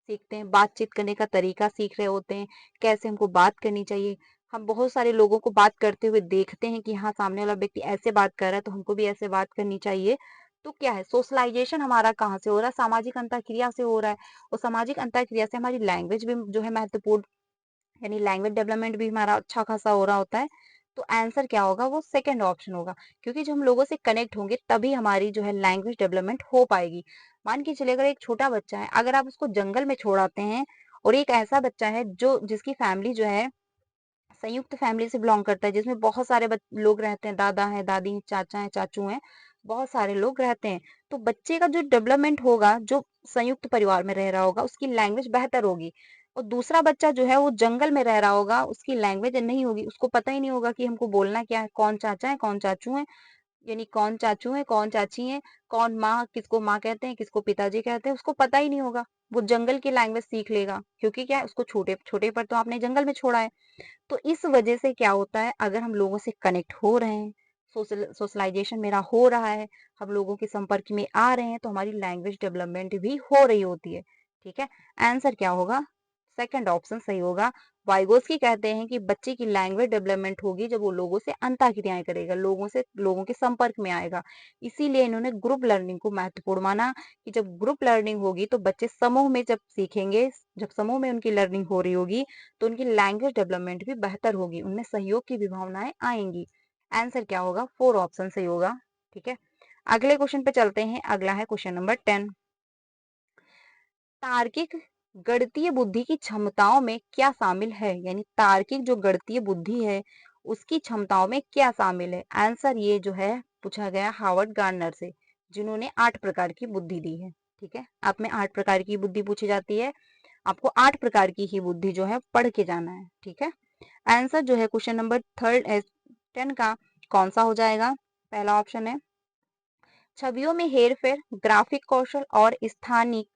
सीखते हैं, बातचीत करने का तरीका सीख रहे होते हैं, कैसे हमको बात करनी चाहिए। हम बहुत सारे लोगों को बात करते हुए देखते हैं कि हाँ, सामने वाला व्यक्ति ऐसे बात कर रहा है तो हमको भी ऐसे बात करनी चाहिए। तो क्या है, सोशलाइजेशन हमारा कहाँ से हो रहा है, सामाजिक अंतःक्रिया से हो रहा है। और सामाजिक अंतःक्रिया से हमारी लैंग्वेज भी जो है महत्वपूर्ण, यानी लैंग्वेज डेवलपमेंट भी हमारा अच्छा खासा हो रहा होता है। तो आंसर क्या होगा, वो सेकंड ऑप्शन होगा, क्योंकि जब हम लोगों से कनेक्ट होंगे तभी हमारी जो है लैंग्वेज डेवलपमेंट हो पाएगी। मान के चलिए, अगर एक छोटा बच्चा है, अगर आप उसको जंगल में छोड़ आते हैं, और एक ऐसा बच्चा है जो जिसकी फैमिली जो है संयुक्त फैमिली से बिलोंग करता है, जिसमें बहुत सारे लोग रहते हैं, दादा है, दादी हैं, चाचा है, चाचू हैं, बहुत सारे लोग रहते हैं। तो बच्चे का जो डेवलपमेंट होगा, जो संयुक्त परिवार में रह रहा होगा, उसकी लैंग्वेज बेहतर होगी। और दूसरा बच्चा जो है वो जंगल में रह रहा होगा, उसकी लैंग्वेज नहीं होगी, उसको पता ही नहीं होगा कि हमको बोलना क्या है, कौन चाचा है, कौन चाचू है, यानी कौन चाचू है, कौन चाची है, कौन माँ, किसको माँ कहते हैं, किसको पिताजी कहते हैं, उसको पता ही नहीं होगा। वो जंगल की लैंग्वेज सीख लेगा, क्योंकि क्या है, उसको छोटे छोटे पर तो आपने जंगल में छोड़ा है। तो इस वजह से क्या होता है, अगर हम लोगों से कनेक्ट हो रहे हैं, सोशलाइजेशन मेरा हो रहा है, हम लोगों के संपर्क में आ रहे हैं, तो हमारी लैंग्वेज डेवलपमेंट भी हो रही होती है। ठीक है, आंसर क्या होगा, सेकंड ऑप्शन सही होगा। वाइगोस्की कहते हैं कि बच्चे की लैंग्वेज डेवलपमेंट होगी जब वो लोगों से अंतःक्रियाएं करेगा, लोगों के संपर्क में आएगा। इसीलिए इन्होंने ग्रुप लर्निंग को महत्वपूर्ण माना, कि जब ग्रुप लर्निंग होगी तो बच्चे समूह में जब सीखेंगे, जब समूह में उनकी लर्निंग हो रही होगी, तो उनकी लैंग्वेज डेवलपमेंट भी बेहतर होगी, उनमें सहयोग की भी भावनाएं आएंगी। आंसर क्या होगा, फोर ऑप्शन सही होगा। ठीक है, अगले क्वेश्चन पे चलते हैं। अगला है क्वेश्चन नंबर 10। तार्किक गणितीय बुद्धि की क्षमताओं में क्या शामिल है, यानी तार्किक जो गणितीय बुद्धि है उसकी क्षमताओं में क्या शामिल है। आंसर ये जो है पूछा गया हार्वर्ड गार्डनर से, जिन्होंने 8 प्रकार की बुद्धि दी है। ठीक है, आप में 8 प्रकार की बुद्धि पूछी जाती है, आपको 8 प्रकार की ही बुद्धि जो है पढ़ के जाना है। ठीक है, आंसर जो है क्वेश्चन नंबर 10 का कौन सा हो जाएगा, पहला ऑप्शन है छवियों में हेरफेर, ग्राफिक कौशल और स्थानिक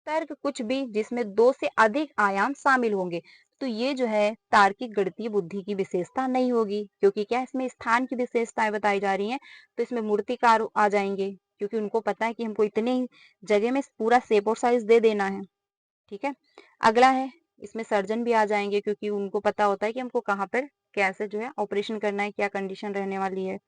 तर्क, कुछ भी जिसमें 2 से अधिक आयाम शामिल होंगे। तो ये जो है तार्किक गणितीय बुद्धि की विशेषता नहीं होगी, क्योंकि क्या इसमें स्थान की विशेषताएं बताई जा रही हैं। तो इसमें मूर्तिकार आ जाएंगे, क्योंकि उनको पता है कि हमको इतने ही जगह में पूरा शेप और साइज दे देना है। ठीक है, अगला है इसमें सर्जन भी आ जाएंगे, क्योंकि उनको पता होता है कि हमको कहाँ पर कैसे जो है ऑपरेशन करना है, क्या कंडीशन रहने वाली है।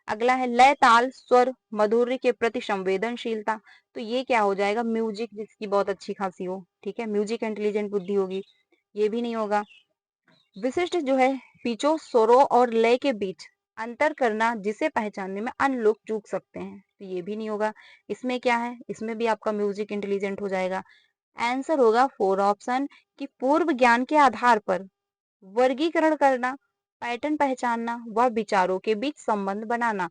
अगला है लय, ताल, स्वर, मधुर्य के प्रति संवेदनशीलता। तो ये क्या हो जाएगा, म्यूजिक जिसकी बहुत अच्छी खासी हो। ठीक है, म्यूजिक इंटेलिजेंट बुद्धि होगी, ये भी नहीं होगा। विशिष्ट जो है पिचों, स्वरों और लय के बीच अंतर करना, जिसे पहचानने में अन्य लोग चूक सकते हैं, तो ये भी नहीं होगा। इसमें क्या है, इसमें भी आपका म्यूजिक इंटेलिजेंट हो जाएगा। आंसर होगा फोर ऑप्शन, कि पूर्व ज्ञान के आधार पर वर्गीकरण करना, पैटर्न पहचानना व विचारों के बीच संबंध बनाना।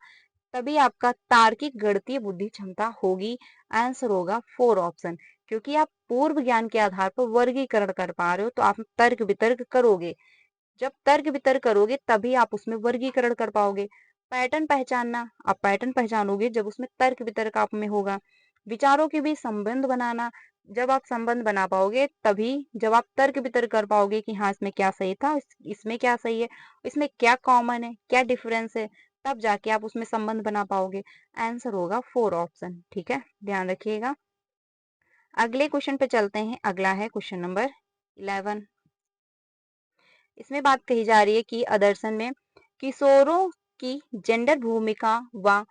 तभी आपका तार्किक गणितीय बुद्धि क्षमता होगी। आंसर होगा 4 ऑप्शन। क्योंकि आप पूर्व ज्ञान के आधार पर वर्गीकरण कर पा रहे हो तो आप तर्क वितर्क करोगे। जब तर्क वितर्क करोगे तभी आप उसमें वर्गीकरण कर पाओगे। पैटर्न पहचानना, आप पैटर्न पहचानोगे जब उसमें तर्क वितर्क आप में होगा। विचारों के बीच संबंध बनाना, जब आप संबंध बना पाओगे तभी, जब आप तर्क वितर्क कर पाओगे कि हाँ इसमें क्या सही था, इसमें क्या सही है, इसमें क्या कॉमन है, क्या डिफरेंस है, तब जाके आप उसमें संबंध बना पाओगे। आंसर होगा 4 ऑप्शन। ठीक है, ध्यान रखिएगा। अगले क्वेश्चन पे चलते हैं। अगला है क्वेश्चन नंबर 11। इसमें बात कही जा रही है कि आदर्शन में किशोरों की जेंडर भूमिका व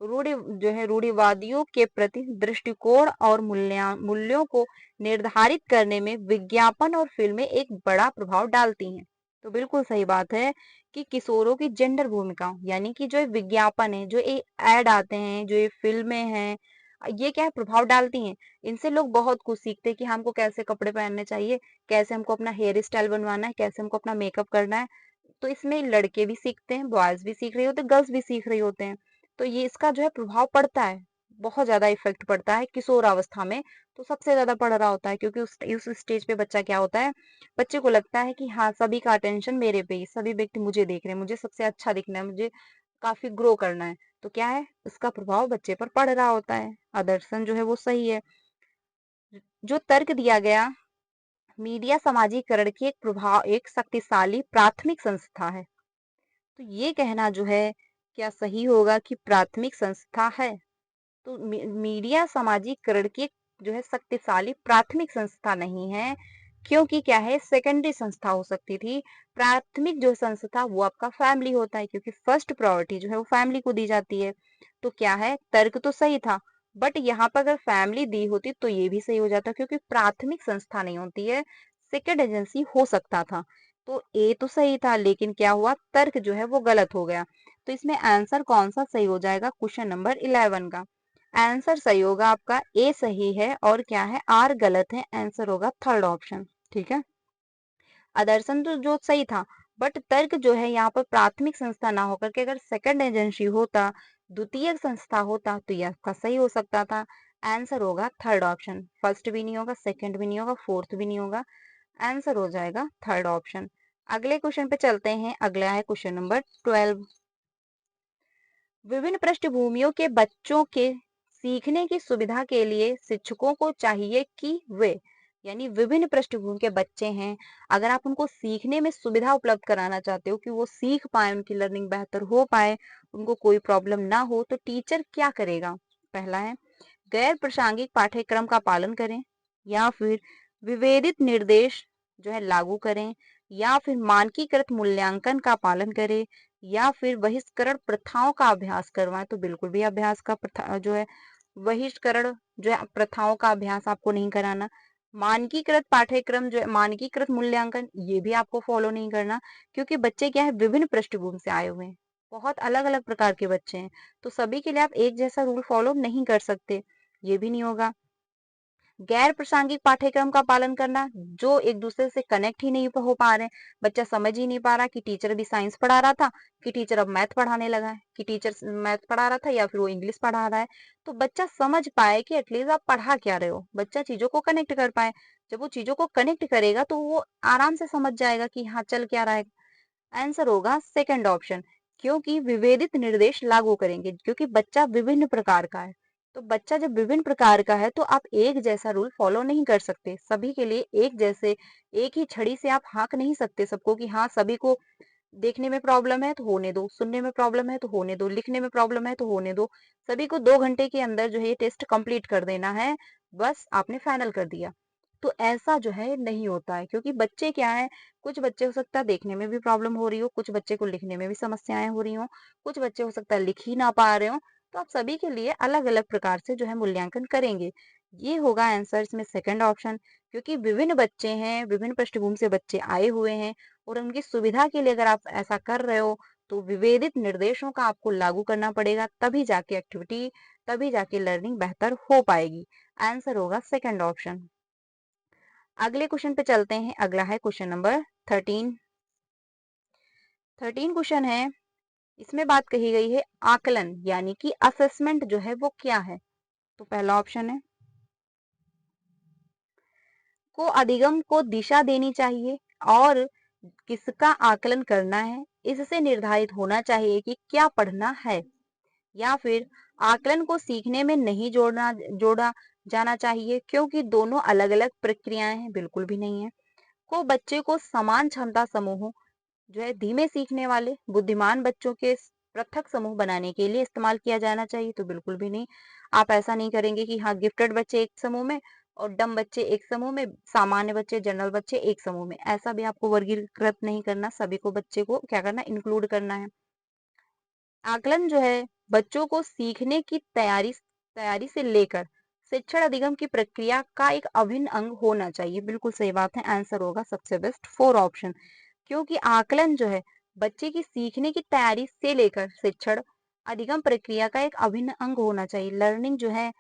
रूढ़ि जो है रूढ़िवादियों के प्रति दृष्टिकोण और मूल्यों को निर्धारित करने में विज्ञापन और फिल्में एक बड़ा प्रभाव डालती हैं। तो बिल्कुल सही बात है कि किशोरों की जेंडर भूमिका यानी कि जो ये विज्ञापन है, जो ये एड आते हैं, जो ये फिल्में हैं, ये क्या है, प्रभाव डालती हैं। इनसे लोग बहुत कुछ सीखते हैं कि हमको कैसे कपड़े पहनने चाहिए, कैसे हमको अपना हेयर स्टाइल बनवाना है, कैसे हमको अपना मेकअप करना है। तो इसमें लड़के भी सीखते हैं, बॉयज भी सीख रहे होते हैं, गर्ल्स भी सीख रहे होते हैं। तो ये इसका जो है प्रभाव पड़ता है, बहुत ज्यादा इफेक्ट पड़ता है किशोर अवस्था में। तो सबसे ज्यादा पड़ रहा होता है क्योंकि उस स्टेज पे बच्चा क्या होता है, बच्चे को लगता है कि हाँ सभी का अटेंशन मेरे पे ही, सभी व्यक्ति मुझे देख रहे हैं, मुझे सबसे अच्छा दिखना है, मुझे काफी ग्रो करना है। तो क्या है, उसका प्रभाव बच्चे पर पड़ रहा होता है। आदर्शन जो है वो सही है। जो तर्क दिया गया, मीडिया सामाजिकरण की एक शक्तिशाली प्राथमिक संस्था है। तो ये कहना जो है क्या सही होगा कि प्राथमिक संस्था है? तो मीडिया सामाजिकरण की एक जो है शक्तिशाली प्राथमिक संस्था नहीं है, क्योंकि क्या है, सेकेंडरी संस्था हो सकती थी। प्राथमिक जो संस्था वो आपका फैमिली होता है, क्योंकि फर्स्ट प्रायोरिटी जो है वो फैमिली को दी जाती है। तो क्या है, तर्क तो सही था, बट यहाँ पर अगर फैमिली दी होती तो ये भी सही हो जाता, क्योंकि प्राथमिक संस्था नहीं होती है, सेकेंड एजेंसी हो सकता था। तो ए तो सही था, लेकिन क्या हुआ, तर्क जो है वो गलत हो गया। तो इसमें आंसर कौन सा सही हो जाएगा क्वेश्चन नंबर 11 का? आंसर सही होगा आपका ए सही है और क्या है, आर गलत है। आंसर होगा थर्ड ऑप्शन। ठीक है, आदर्शन तो जो सही था, बट तर्क जो है यहाँ पर प्राथमिक संस्था ना होकर के अगर सेकंड एजेंसी होता, द्वितीय संस्था होता, तो यह आपका सही हो सकता था। आंसर होगा थर्ड ऑप्शन। फर्स्ट भी नहीं होगा, सेकंड भी नहीं होगा, फोर्थ भी नहीं होगा। आंसर हो जाएगा थर्ड ऑप्शन। अगले क्वेश्चन पे चलते हैं। अगला है क्वेश्चन नंबर 12। विभिन्न पृष्ठभूमियों के बच्चों के सीखने की सुविधा के लिए शिक्षकों को चाहिए कि वे, यानी विभिन्न पृष्ठभूमि के बच्चे हैं, अगर आप उनको सीखने में सुविधा उपलब्ध कराना चाहते हो कि वो सीख पाए, उनकी लर्निंग बेहतर हो पाए, उनको कोई प्रॉब्लम ना हो, तो टीचर क्या करेगा? पहला है, गैर प्रासंगिक पाठ्यक्रम का पालन करें, या फिर विभेदित निर्देश जो है लागू करें, या फिर मानकीकृत मूल्यांकन का पालन करें, या फिर बहिष्करण प्रथाओं का अभ्यास करवाएं। तो बिल्कुल भी अभ्यास का प्रथा जो है, बहिष्करण जो है प्रथाओं का अभ्यास आपको नहीं कराना। मानकीकृत पाठ्यक्रम जो है, मानकीकृत मूल्यांकन, ये भी आपको फॉलो नहीं करना, क्योंकि बच्चे क्या है, विभिन्न पृष्ठभूमि से आए हुए हैं, बहुत अलग अलग प्रकार के बच्चे हैं। तो सभी के लिए आप एक जैसा रूल फॉलो नहीं कर सकते, ये भी नहीं होगा। गैर प्रासंगिक पाठ्यक्रम का पालन करना, जो एक दूसरे से कनेक्ट ही नहीं हो पा रहे, बच्चा समझ ही नहीं पा रहा कि टीचर भी साइंस पढ़ा रहा था, कि टीचर अब मैथ पढ़ाने लगा है, कि टीचर मैथ पढ़ा रहा था या फिर वो इंग्लिश पढ़ा रहा है। तो बच्चा समझ पाए कि एटलीस्ट आप पढ़ा क्या रहे हो, बच्चा चीजों को कनेक्ट कर पाए। जब वो चीजों को कनेक्ट करेगा तो वो आराम से समझ जाएगा कि हाँ चल क्या रहा है। आंसर होगा सेकंड ऑप्शन, क्योंकि विभेदित निर्देश लागू करेंगे, क्योंकि बच्चा विभिन्न प्रकार का है। तो बच्चा जब विभिन्न प्रकार का है तो आप एक जैसा रूल फॉलो नहीं कर सकते, सभी के लिए एक जैसे, एक ही छड़ी से आप हाँक नहीं सकते सबको कि हाँ सभी को देखने में प्रॉब्लम है तो होने दो, सुनने में प्रॉब्लम है तो होने दो, लिखने में प्रॉब्लम है तो होने दो। सभी को 2 घंटे के अंदर जो है ये टेस्ट कंप्लीट कर देना है, बस आपने फाइनल कर दिया। तो ऐसा जो है नहीं होता है, क्योंकि बच्चे क्या है, कुछ बच्चे हो सकता है देखने में भी प्रॉब्लम हो रही हो, कुछ बच्चे को लिखने में भी समस्याएं हो रही हो, कुछ बच्चे हो सकता है लिख ही ना पा रहे हो। तो आप सभी के लिए अलग अलग प्रकार से जो है मूल्यांकन करेंगे। ये होगा आंसर इसमें सेकंड ऑप्शन, क्योंकि विभिन्न बच्चे हैं, विभिन्न पृष्ठभूमि से बच्चे आए हुए हैं, और उनकी सुविधा के लिए अगर आप ऐसा कर रहे हो तो विभेदित निर्देशों का आपको लागू करना पड़ेगा, तभी जाके एक्टिविटी, तभी जाके लर्निंग बेहतर हो पाएगी। आंसर होगा सेकंड ऑप्शन। अगले क्वेश्चन पे चलते हैं। अगला है क्वेश्चन नंबर 13। 13 क्वेश्चन है, इसमें बात कही गई है आकलन यानी कि असेसमेंट जो है वो क्या है। तो पहला ऑप्शन है को अधिगम को दिशा देनी चाहिए और किसका आकलन करना है, इससे निर्धारित होना चाहिए कि क्या पढ़ना है। या फिर आकलन को सीखने में नहीं जोड़ा जाना चाहिए क्योंकि दोनों अलग अलग प्रक्रियाएं हैं, बिल्कुल भी नहीं है। को बच्चे को समान क्षमता समूहों जो है धीमे सीखने वाले बुद्धिमान बच्चों के पृथक समूह बनाने के लिए इस्तेमाल किया जाना चाहिए, तो बिल्कुल भी नहीं। आप ऐसा नहीं करेंगे कि हाँ गिफ्टेड बच्चे एक समूह में और डम बच्चे एक समूह में, सामान्य बच्चे जनरल बच्चे एक समूह में, ऐसा भी आपको वर्गीकृत नहीं करना। सभी को बच्चे को क्या करना, इंक्लूड करना है। आकलन जो है बच्चों को सीखने की तैयारी से लेकर शिक्षण अधिगम की प्रक्रिया का एक अभिन्न अंग होना चाहिए, बिल्कुल सही बात है। आंसर होगा सबसे बेस्ट 4 ऑप्शन, क्योंकि आकलन जो है बच्चे की सीखने की तैयारी से लेकर शिक्षण अधिगम प्रक्रिया का एक अभिन्न अंग होना चाहिए। लर्निंग जो है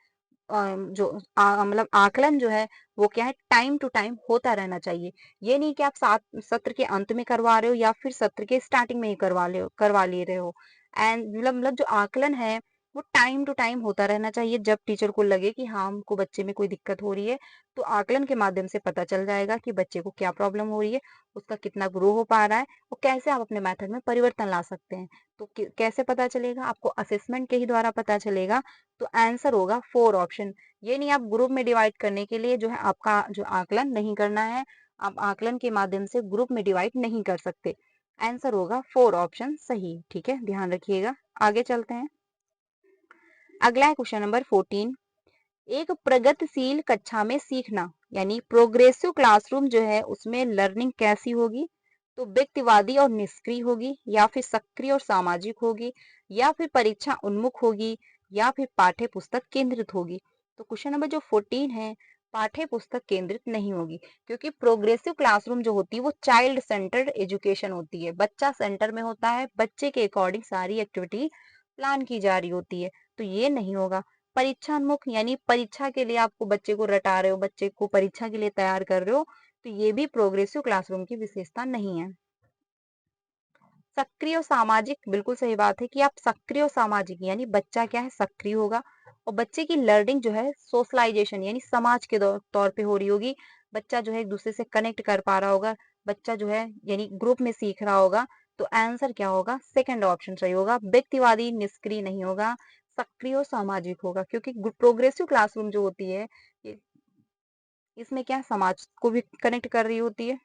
जो मतलब आकलन जो है वो क्या है, टाइम टू टाइम होता रहना चाहिए। ये नहीं कि आप सात सत्र के अंत में करवा रहे हो या फिर सत्र के स्टार्टिंग में ही करवा ले रहे हो। एंड मतलब जो आकलन है वो टाइम टू टाइम होता रहना चाहिए। जब टीचर को लगे कि हाँ हमको बच्चे में कोई दिक्कत हो रही है, तो आकलन के माध्यम से पता चल जाएगा कि बच्चे को क्या प्रॉब्लम हो रही है, उसका कितना ग्रो हो पा रहा है और कैसे आप अपने मेथड में परिवर्तन ला सकते हैं। तो कैसे पता चलेगा, आपको असेसमेंट के ही द्वारा पता चलेगा। तो आंसर होगा 4 ऑप्शन। ये नहीं आप ग्रुप में डिवाइड करने के लिए जो है आपका जो आकलन नहीं करना है, आप आकलन के माध्यम से ग्रुप में डिवाइड नहीं कर सकते। आंसर होगा 4 ऑप्शन सही, ठीक है, ध्यान रखिएगा। आगे चलते हैं। अगला है क्वेश्चन नंबर 14। एक प्रगतिशील कक्षा में सीखना यानी प्रोग्रेसिव क्लासरूम जो है उसमें लर्निंग कैसी होगी, तो व्यक्तिवादी और निष्क्रिय होगी, या फिर सक्रिय और सामाजिक होगी, या फिर परीक्षा उन्मुख होगी, या फिर पाठ्य पुस्तक केंद्रित होगी। तो क्वेश्चन नंबर जो 14 है, पाठ्य पुस्तक केंद्रित नहीं होगी, क्योंकि प्रोग्रेसिव क्लासरूम जो होती है वो चाइल्ड सेंटर्ड एजुकेशन होती है, बच्चा सेंटर में होता है, बच्चे के अकॉर्डिंग सारी एक्टिविटी प्लान की जा रही होती है, तो ये नहीं होगा। परीक्षान्मुख यानी परीक्षा के लिए आपको बच्चे को रटा रहे हो, बच्चे को परीक्षा के लिए तैयार कर रहे हो, तो ये भी प्रोग्रेसिव क्लासरूम की विशेषता नहीं है। सक्रिय और सामाजिक, बिल्कुल सही बात है कि आप सक्रिय और सामाजिक यानी बच्चा क्या है, सक्रिय होगा और बच्चे की लर्निंग जो है सोशलाइजेशन यानी समाज के तौर पे हो रही होगी। बच्चा जो है एक दूसरे से कनेक्ट कर पा रहा होगा, बच्चा जो है यानी ग्रुप में सीख रहा होगा। तो आंसर क्या होगा, सेकंड ऑप्शन सही होगा। व्यक्तिवादी निष्क्रिय नहीं होगा, सक्रिय और सामाजिक होगा, क्योंकि प्रोग्रेसिव क्लासरूम जो होती है ये- इसमें क्या समाज को भी कनेक्ट कर रही होती है।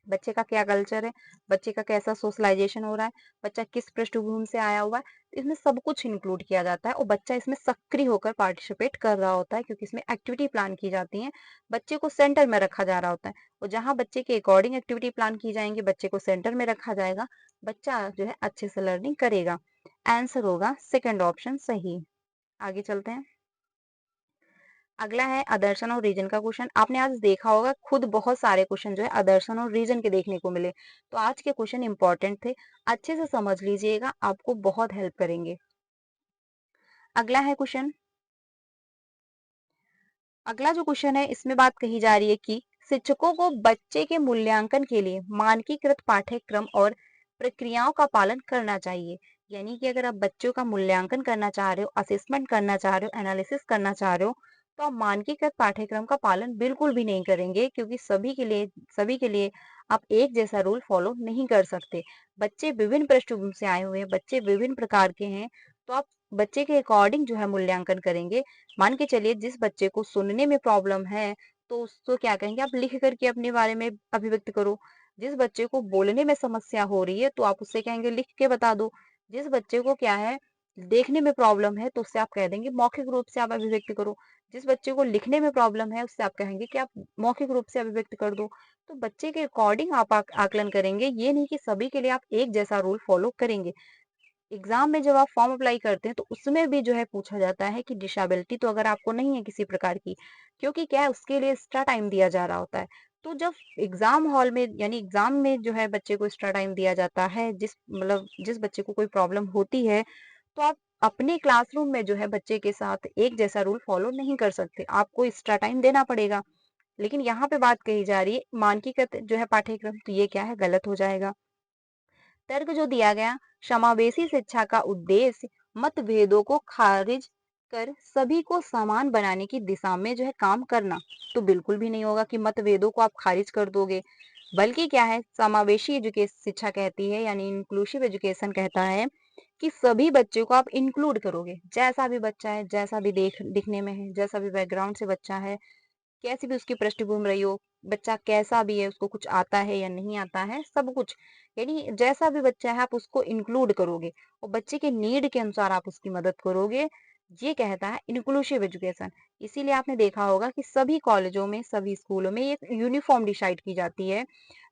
बच्चे का क्या कल्चर है, बच्चे का कैसा सोशलाइजेशन हो रहा है, बच्चा किस पृष्ठभूमि से आया हुआ है, तो इसमें सब कुछ इंक्लूड किया जाता है और बच्चा इसमें सक्रिय होकर पार्टिसिपेट कर रहा होता है, क्योंकि इसमें एक्टिविटी प्लान की जाती है, बच्चे को सेंटर में रखा जा रहा होता है। और जहां बच्चे के अकॉर्डिंग एक्टिविटी प्लान की जाएंगी, बच्चे को सेंटर में रखा जाएगा, बच्चा जो है अच्छे से लर्निंग करेगा। आंसर होगा सेकेंड ऑप्शन सही। आगे चलते हैं। अगला है आदर्शन और रीजन का क्वेश्चन। आपने आज देखा होगा खुद बहुत सारे क्वेश्चन जो है आदर्शन और रीजन के देखने को मिले, तो आज के क्वेश्चन इंपॉर्टेंट थे, अच्छे से समझ लीजिएगा, आपको बहुत हेल्प करेंगे। अगला है क्वेश्चन, अगला जो क्वेश्चन है इसमें बात कही जा रही है कि शिक्षकों को बच्चे के मूल्यांकन के लिए मानकीकृत पाठ्यक्रम और प्रक्रियाओं का पालन करना चाहिए। यानी कि अगर आप बच्चों का मूल्यांकन करना चाह रहे हो, असेसमेंट करना चाह रहे हो, एनालिसिस करना चाह रहे हो, तो आप मानकीकृत पाठ्यक्रम का पालन बिल्कुल भी नहीं करेंगे, क्योंकि सभी के लिए आप एक जैसा रूल फॉलो नहीं कर सकते। बच्चे विभिन्न पृष्ठभूमि से आए हुए हैं, बच्चे विभिन्न प्रकार के हैं, तो आप बच्चे के अकॉर्डिंग जो है मूल्यांकन करेंगे। मान के चलिए जिस बच्चे को सुनने में प्रॉब्लम है, तो उसको क्या कहेंगे, आप लिख करके अपने बारे में अभिव्यक्त करो। जिस बच्चे को बोलने में समस्या हो रही है, तो आप उससे कहेंगे लिख के बता दो। जिस बच्चे को क्या है, देखने में प्रॉब्लम है, तो उससे आप कह देंगे मौखिक रूप से आप अभिव्यक्त करो। जिस बच्चे को लिखने में प्रॉब्लम है, उससे आप कहेंगे कि आप मौखिक रूप से अभिव्यक्त कर दो। तो बच्चे के अकॉर्डिंग आप आकलन करेंगे, ये नहीं कि सभी के लिए आप एक जैसा रूल फॉलो करेंगे। एग्जाम में जब आप फॉर्म अप्लाई करते हैं, तो उसमें भी जो है पूछा जाता है कि डिसेबिलिटी तो अगर आपको नहीं है किसी प्रकार की, क्योंकि क्या है उसके लिए एक्स्ट्रा टाइम दिया जा रहा होता है। तो जब एग्जाम हॉल में यानी एग्जाम में जो है बच्चे को एक्स्ट्रा टाइम दिया जाता है, जिस बच्चे को कोई प्रॉब्लम होती है, तो आप अपने क्लासरूम में जो है बच्चे के साथ एक जैसा रूल फॉलो नहीं कर सकते, आपको एक्स्ट्रा टाइम देना पड़ेगा। लेकिन यहाँ पे बात कही जा रही है मानकीकृत जो है पाठ्यक्रम, तो ये क्या है, गलत हो जाएगा। तर्क जो दिया गया, समावेशी शिक्षा का उद्देश्य मतभेदों को खारिज कर सभी को समान बनाने की दिशा में जो है काम करना। तो बिल्कुल भी नहीं होगा कि मतभेदों को आप खारिज कर दोगे, बल्कि क्या है, समावेशी एजुकेशन शिक्षा कहती है, यानी इंक्लूसिव एजुकेशन कहता है कि सभी बच्चों को आप इंक्लूड करोगे। जैसा भी बच्चा है, जैसा भी दिखने में है, जैसा भी बैकग्राउंड से बच्चा है, कैसी भी उसकी पृष्ठभूमि रही हो, बच्चा कैसा भी है, उसको कुछ आता है या नहीं आता है, सब कुछ, यानी जैसा भी बच्चा है आप उसको इंक्लूड करोगे और बच्चे के नीड के अनुसार आप उसकी मदद करोगे। ये कहता है इंक्लूसिव एजुकेशन। इसीलिए आपने देखा होगा कि सभी कॉलेजों में, सभी स्कूलों में एक यूनिफॉर्म डिसाइड की जाती है।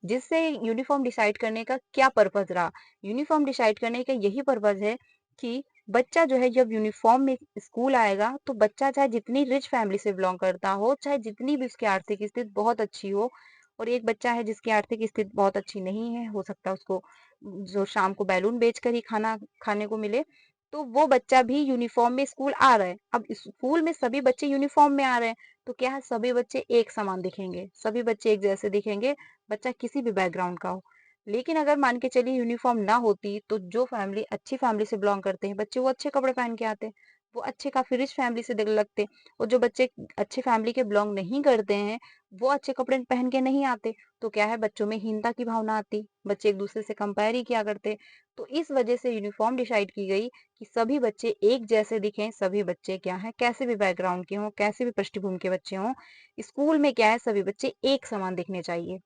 जिससे यूनिफॉर्म डिसाइड करने का क्या पर्पज रहा? यूनिफॉर्म डिसाइड करने का यही पर्पज है कि बच्चा जो है जब यूनिफॉर्म में स्कूल आएगा तो बच्चा चाहे जितनी रिच फैमिली से बिलोंग करता हो, चाहे जितनी भी उसकी आर्थिक स्थिति बहुत अच्छी हो, और एक बच्चा है जिसकी आर्थिक स्थिति बहुत अच्छी नहीं है, हो सकता है उसको जो शाम को बैलून बेचकर ही खाना खाने को मिले, तो वो बच्चा भी यूनिफॉर्म में स्कूल आ रहा है। अब स्कूल में सभी बच्चे यूनिफॉर्म में आ रहे हैं, तो क्या है, सभी बच्चे एक समान दिखेंगे, सभी बच्चे एक जैसे दिखेंगे, बच्चा किसी भी बैकग्राउंड का हो। लेकिन अगर मान के चलिए यूनिफॉर्म ना होती, तो जो फैमिली अच्छी फैमिली से बिलोंग करते हैं बच्चे, वो अच्छे कपड़े पहन के आते, वो अच्छे काफी रिच फैमिली से लगते। और जो बच्चे अच्छे फैमिली के बिलोंग नहीं करते हैं, वो अच्छे कपड़े पहन के नहीं आते। तो क्या है, बच्चों में हीनता की भावना आती, बच्चे एक दूसरे से कंपेयर ही किया करते। तो इस वजह से यूनिफॉर्म डिसाइड की गई कि सभी बच्चे एक जैसे दिखें, सभी बच्चे क्या है, कैसे भी बैकग्राउंड के हों, कैसे भी पृष्ठभूमि के बच्चे हों, स्कूल में क्या है, सभी बच्चे एक समान दिखने चाहिए।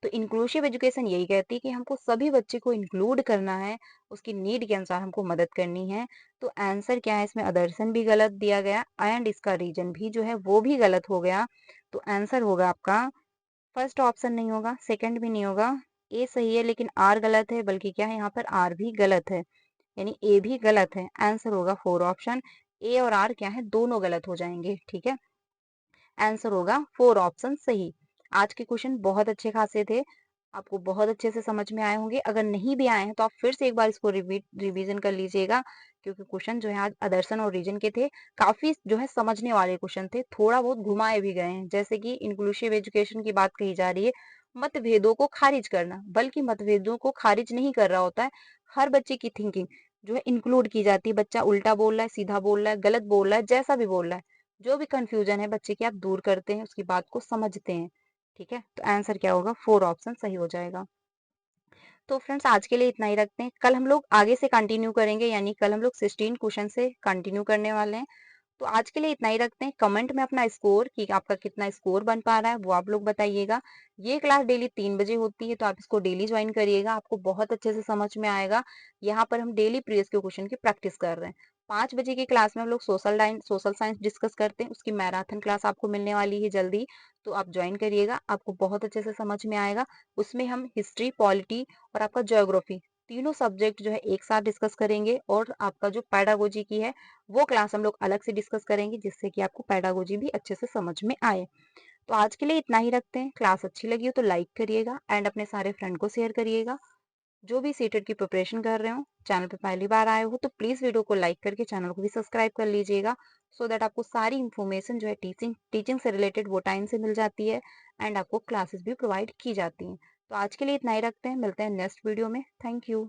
तो इंक्लूसिव एजुकेशन यही कहती है कि हमको सभी बच्चे को इंक्लूड करना है, उसकी नीड के अनुसार हमको मदद करनी है। तो आंसर क्या है, इसमें अदर्शन भी गलत दिया गया एंड इसका रीजन भी जो है वो भी गलत हो गया। तो आंसर होगा आपका फर्स्ट ऑप्शन नहीं होगा, सेकंड भी नहीं होगा। ए सही है लेकिन आर गलत है, बल्कि क्या है, यहाँ पर आर भी गलत है, यानी ए भी गलत है। आंसर होगा फोर ऑप्शन, ए और आर क्या है, दोनों गलत हो जाएंगे। ठीक है, आंसर होगा फोर ऑप्शन सही। आज के क्वेश्चन बहुत अच्छे खासे थे, आपको बहुत अच्छे से समझ में आए होंगे। अगर नहीं भी आए हैं तो आप फिर से एक बार इसको रिवीजन कर लीजिएगा, क्योंकि क्वेश्चन जो है आज अदर्शन और रीजन के थे, काफी जो है समझने वाले क्वेश्चन थे, थोड़ा बहुत घुमाए भी गए हैं। जैसे कि इंक्लूसिव एजुकेशन की बात कही जा रही है, मतभेदों को खारिज करना, बल्कि मतभेदों को खारिज नहीं कर रहा होता है, हर बच्चे की थिंकिंग जो है इंक्लूड की जाती है। बच्चा उल्टा बोल रहा है, सीधा बोल रहा है, गलत बोल रहा है, जैसा भी बोल रहा है, जो भी कंफ्यूजन है बच्चे की, आप दूर करते हैं, उसकी बात को समझते हैं। ठीक है, तो आंसर क्या होगा, फोर ऑप्शन सही हो जाएगा। तो फ्रेंड्स आज के लिए इतना ही रखते हैं, कल हम लोग आगे से कंटिन्यू करेंगे, यानी कल हम लोग 16 क्वेश्चन से कंटिन्यू करने वाले हैं। तो आज के लिए इतना ही रखते हैं। कमेंट में अपना स्कोर, कि आपका कितना स्कोर बन पा रहा है, वो आप लोग बताइएगा। ये क्लास डेली 3 बजे होती है, तो आप इसको डेली ज्वाइन करिएगा, आपको बहुत अच्छे से समझ में आएगा। यहाँ पर हम डेली प्रीवियस के क्वेश्चन की प्रैक्टिस कर रहे हैं। 5 बजे की क्लास में हम लोग सोशल साइंस डिस्कस करते हैं, उसकी मैराथन क्लास आपको मिलने वाली है जल्दी, तो आप ज्वाइन करिएगा, आपको बहुत अच्छे से समझ में आएगा। उसमें हम हिस्ट्री, पॉलिटी और आपका ज्योग्राफी, तीनों सब्जेक्ट जो है एक साथ डिस्कस करेंगे। और आपका जो पेडागोजी की है, वो क्लास हम लोग अलग से डिस्कस करेंगे, जिससे कि आपको पेडागोजी भी अच्छे से समझ में आए। तो आज के लिए इतना ही रखते हैं। क्लास अच्छी लगी हो तो लाइक करिएगा एंड अपने सारे फ्रेंड को शेयर करिएगा। जो भी सीटेट की प्रिपरेशन कर रहे हो, चैनल पे पहली बार आए हो, तो प्लीज वीडियो को लाइक करके चैनल को भी सब्सक्राइब कर लीजिएगा, सो दैट आपको सारी इन्फॉर्मेशन जो है टीचिंग से रिलेटेड वो टाइम से मिल जाती है एंड आपको क्लासेस भी प्रोवाइड की जाती हैं। तो आज के लिए इतना ही रखते हैं, मिलते हैं नेक्स्ट वीडियो में। Thank you.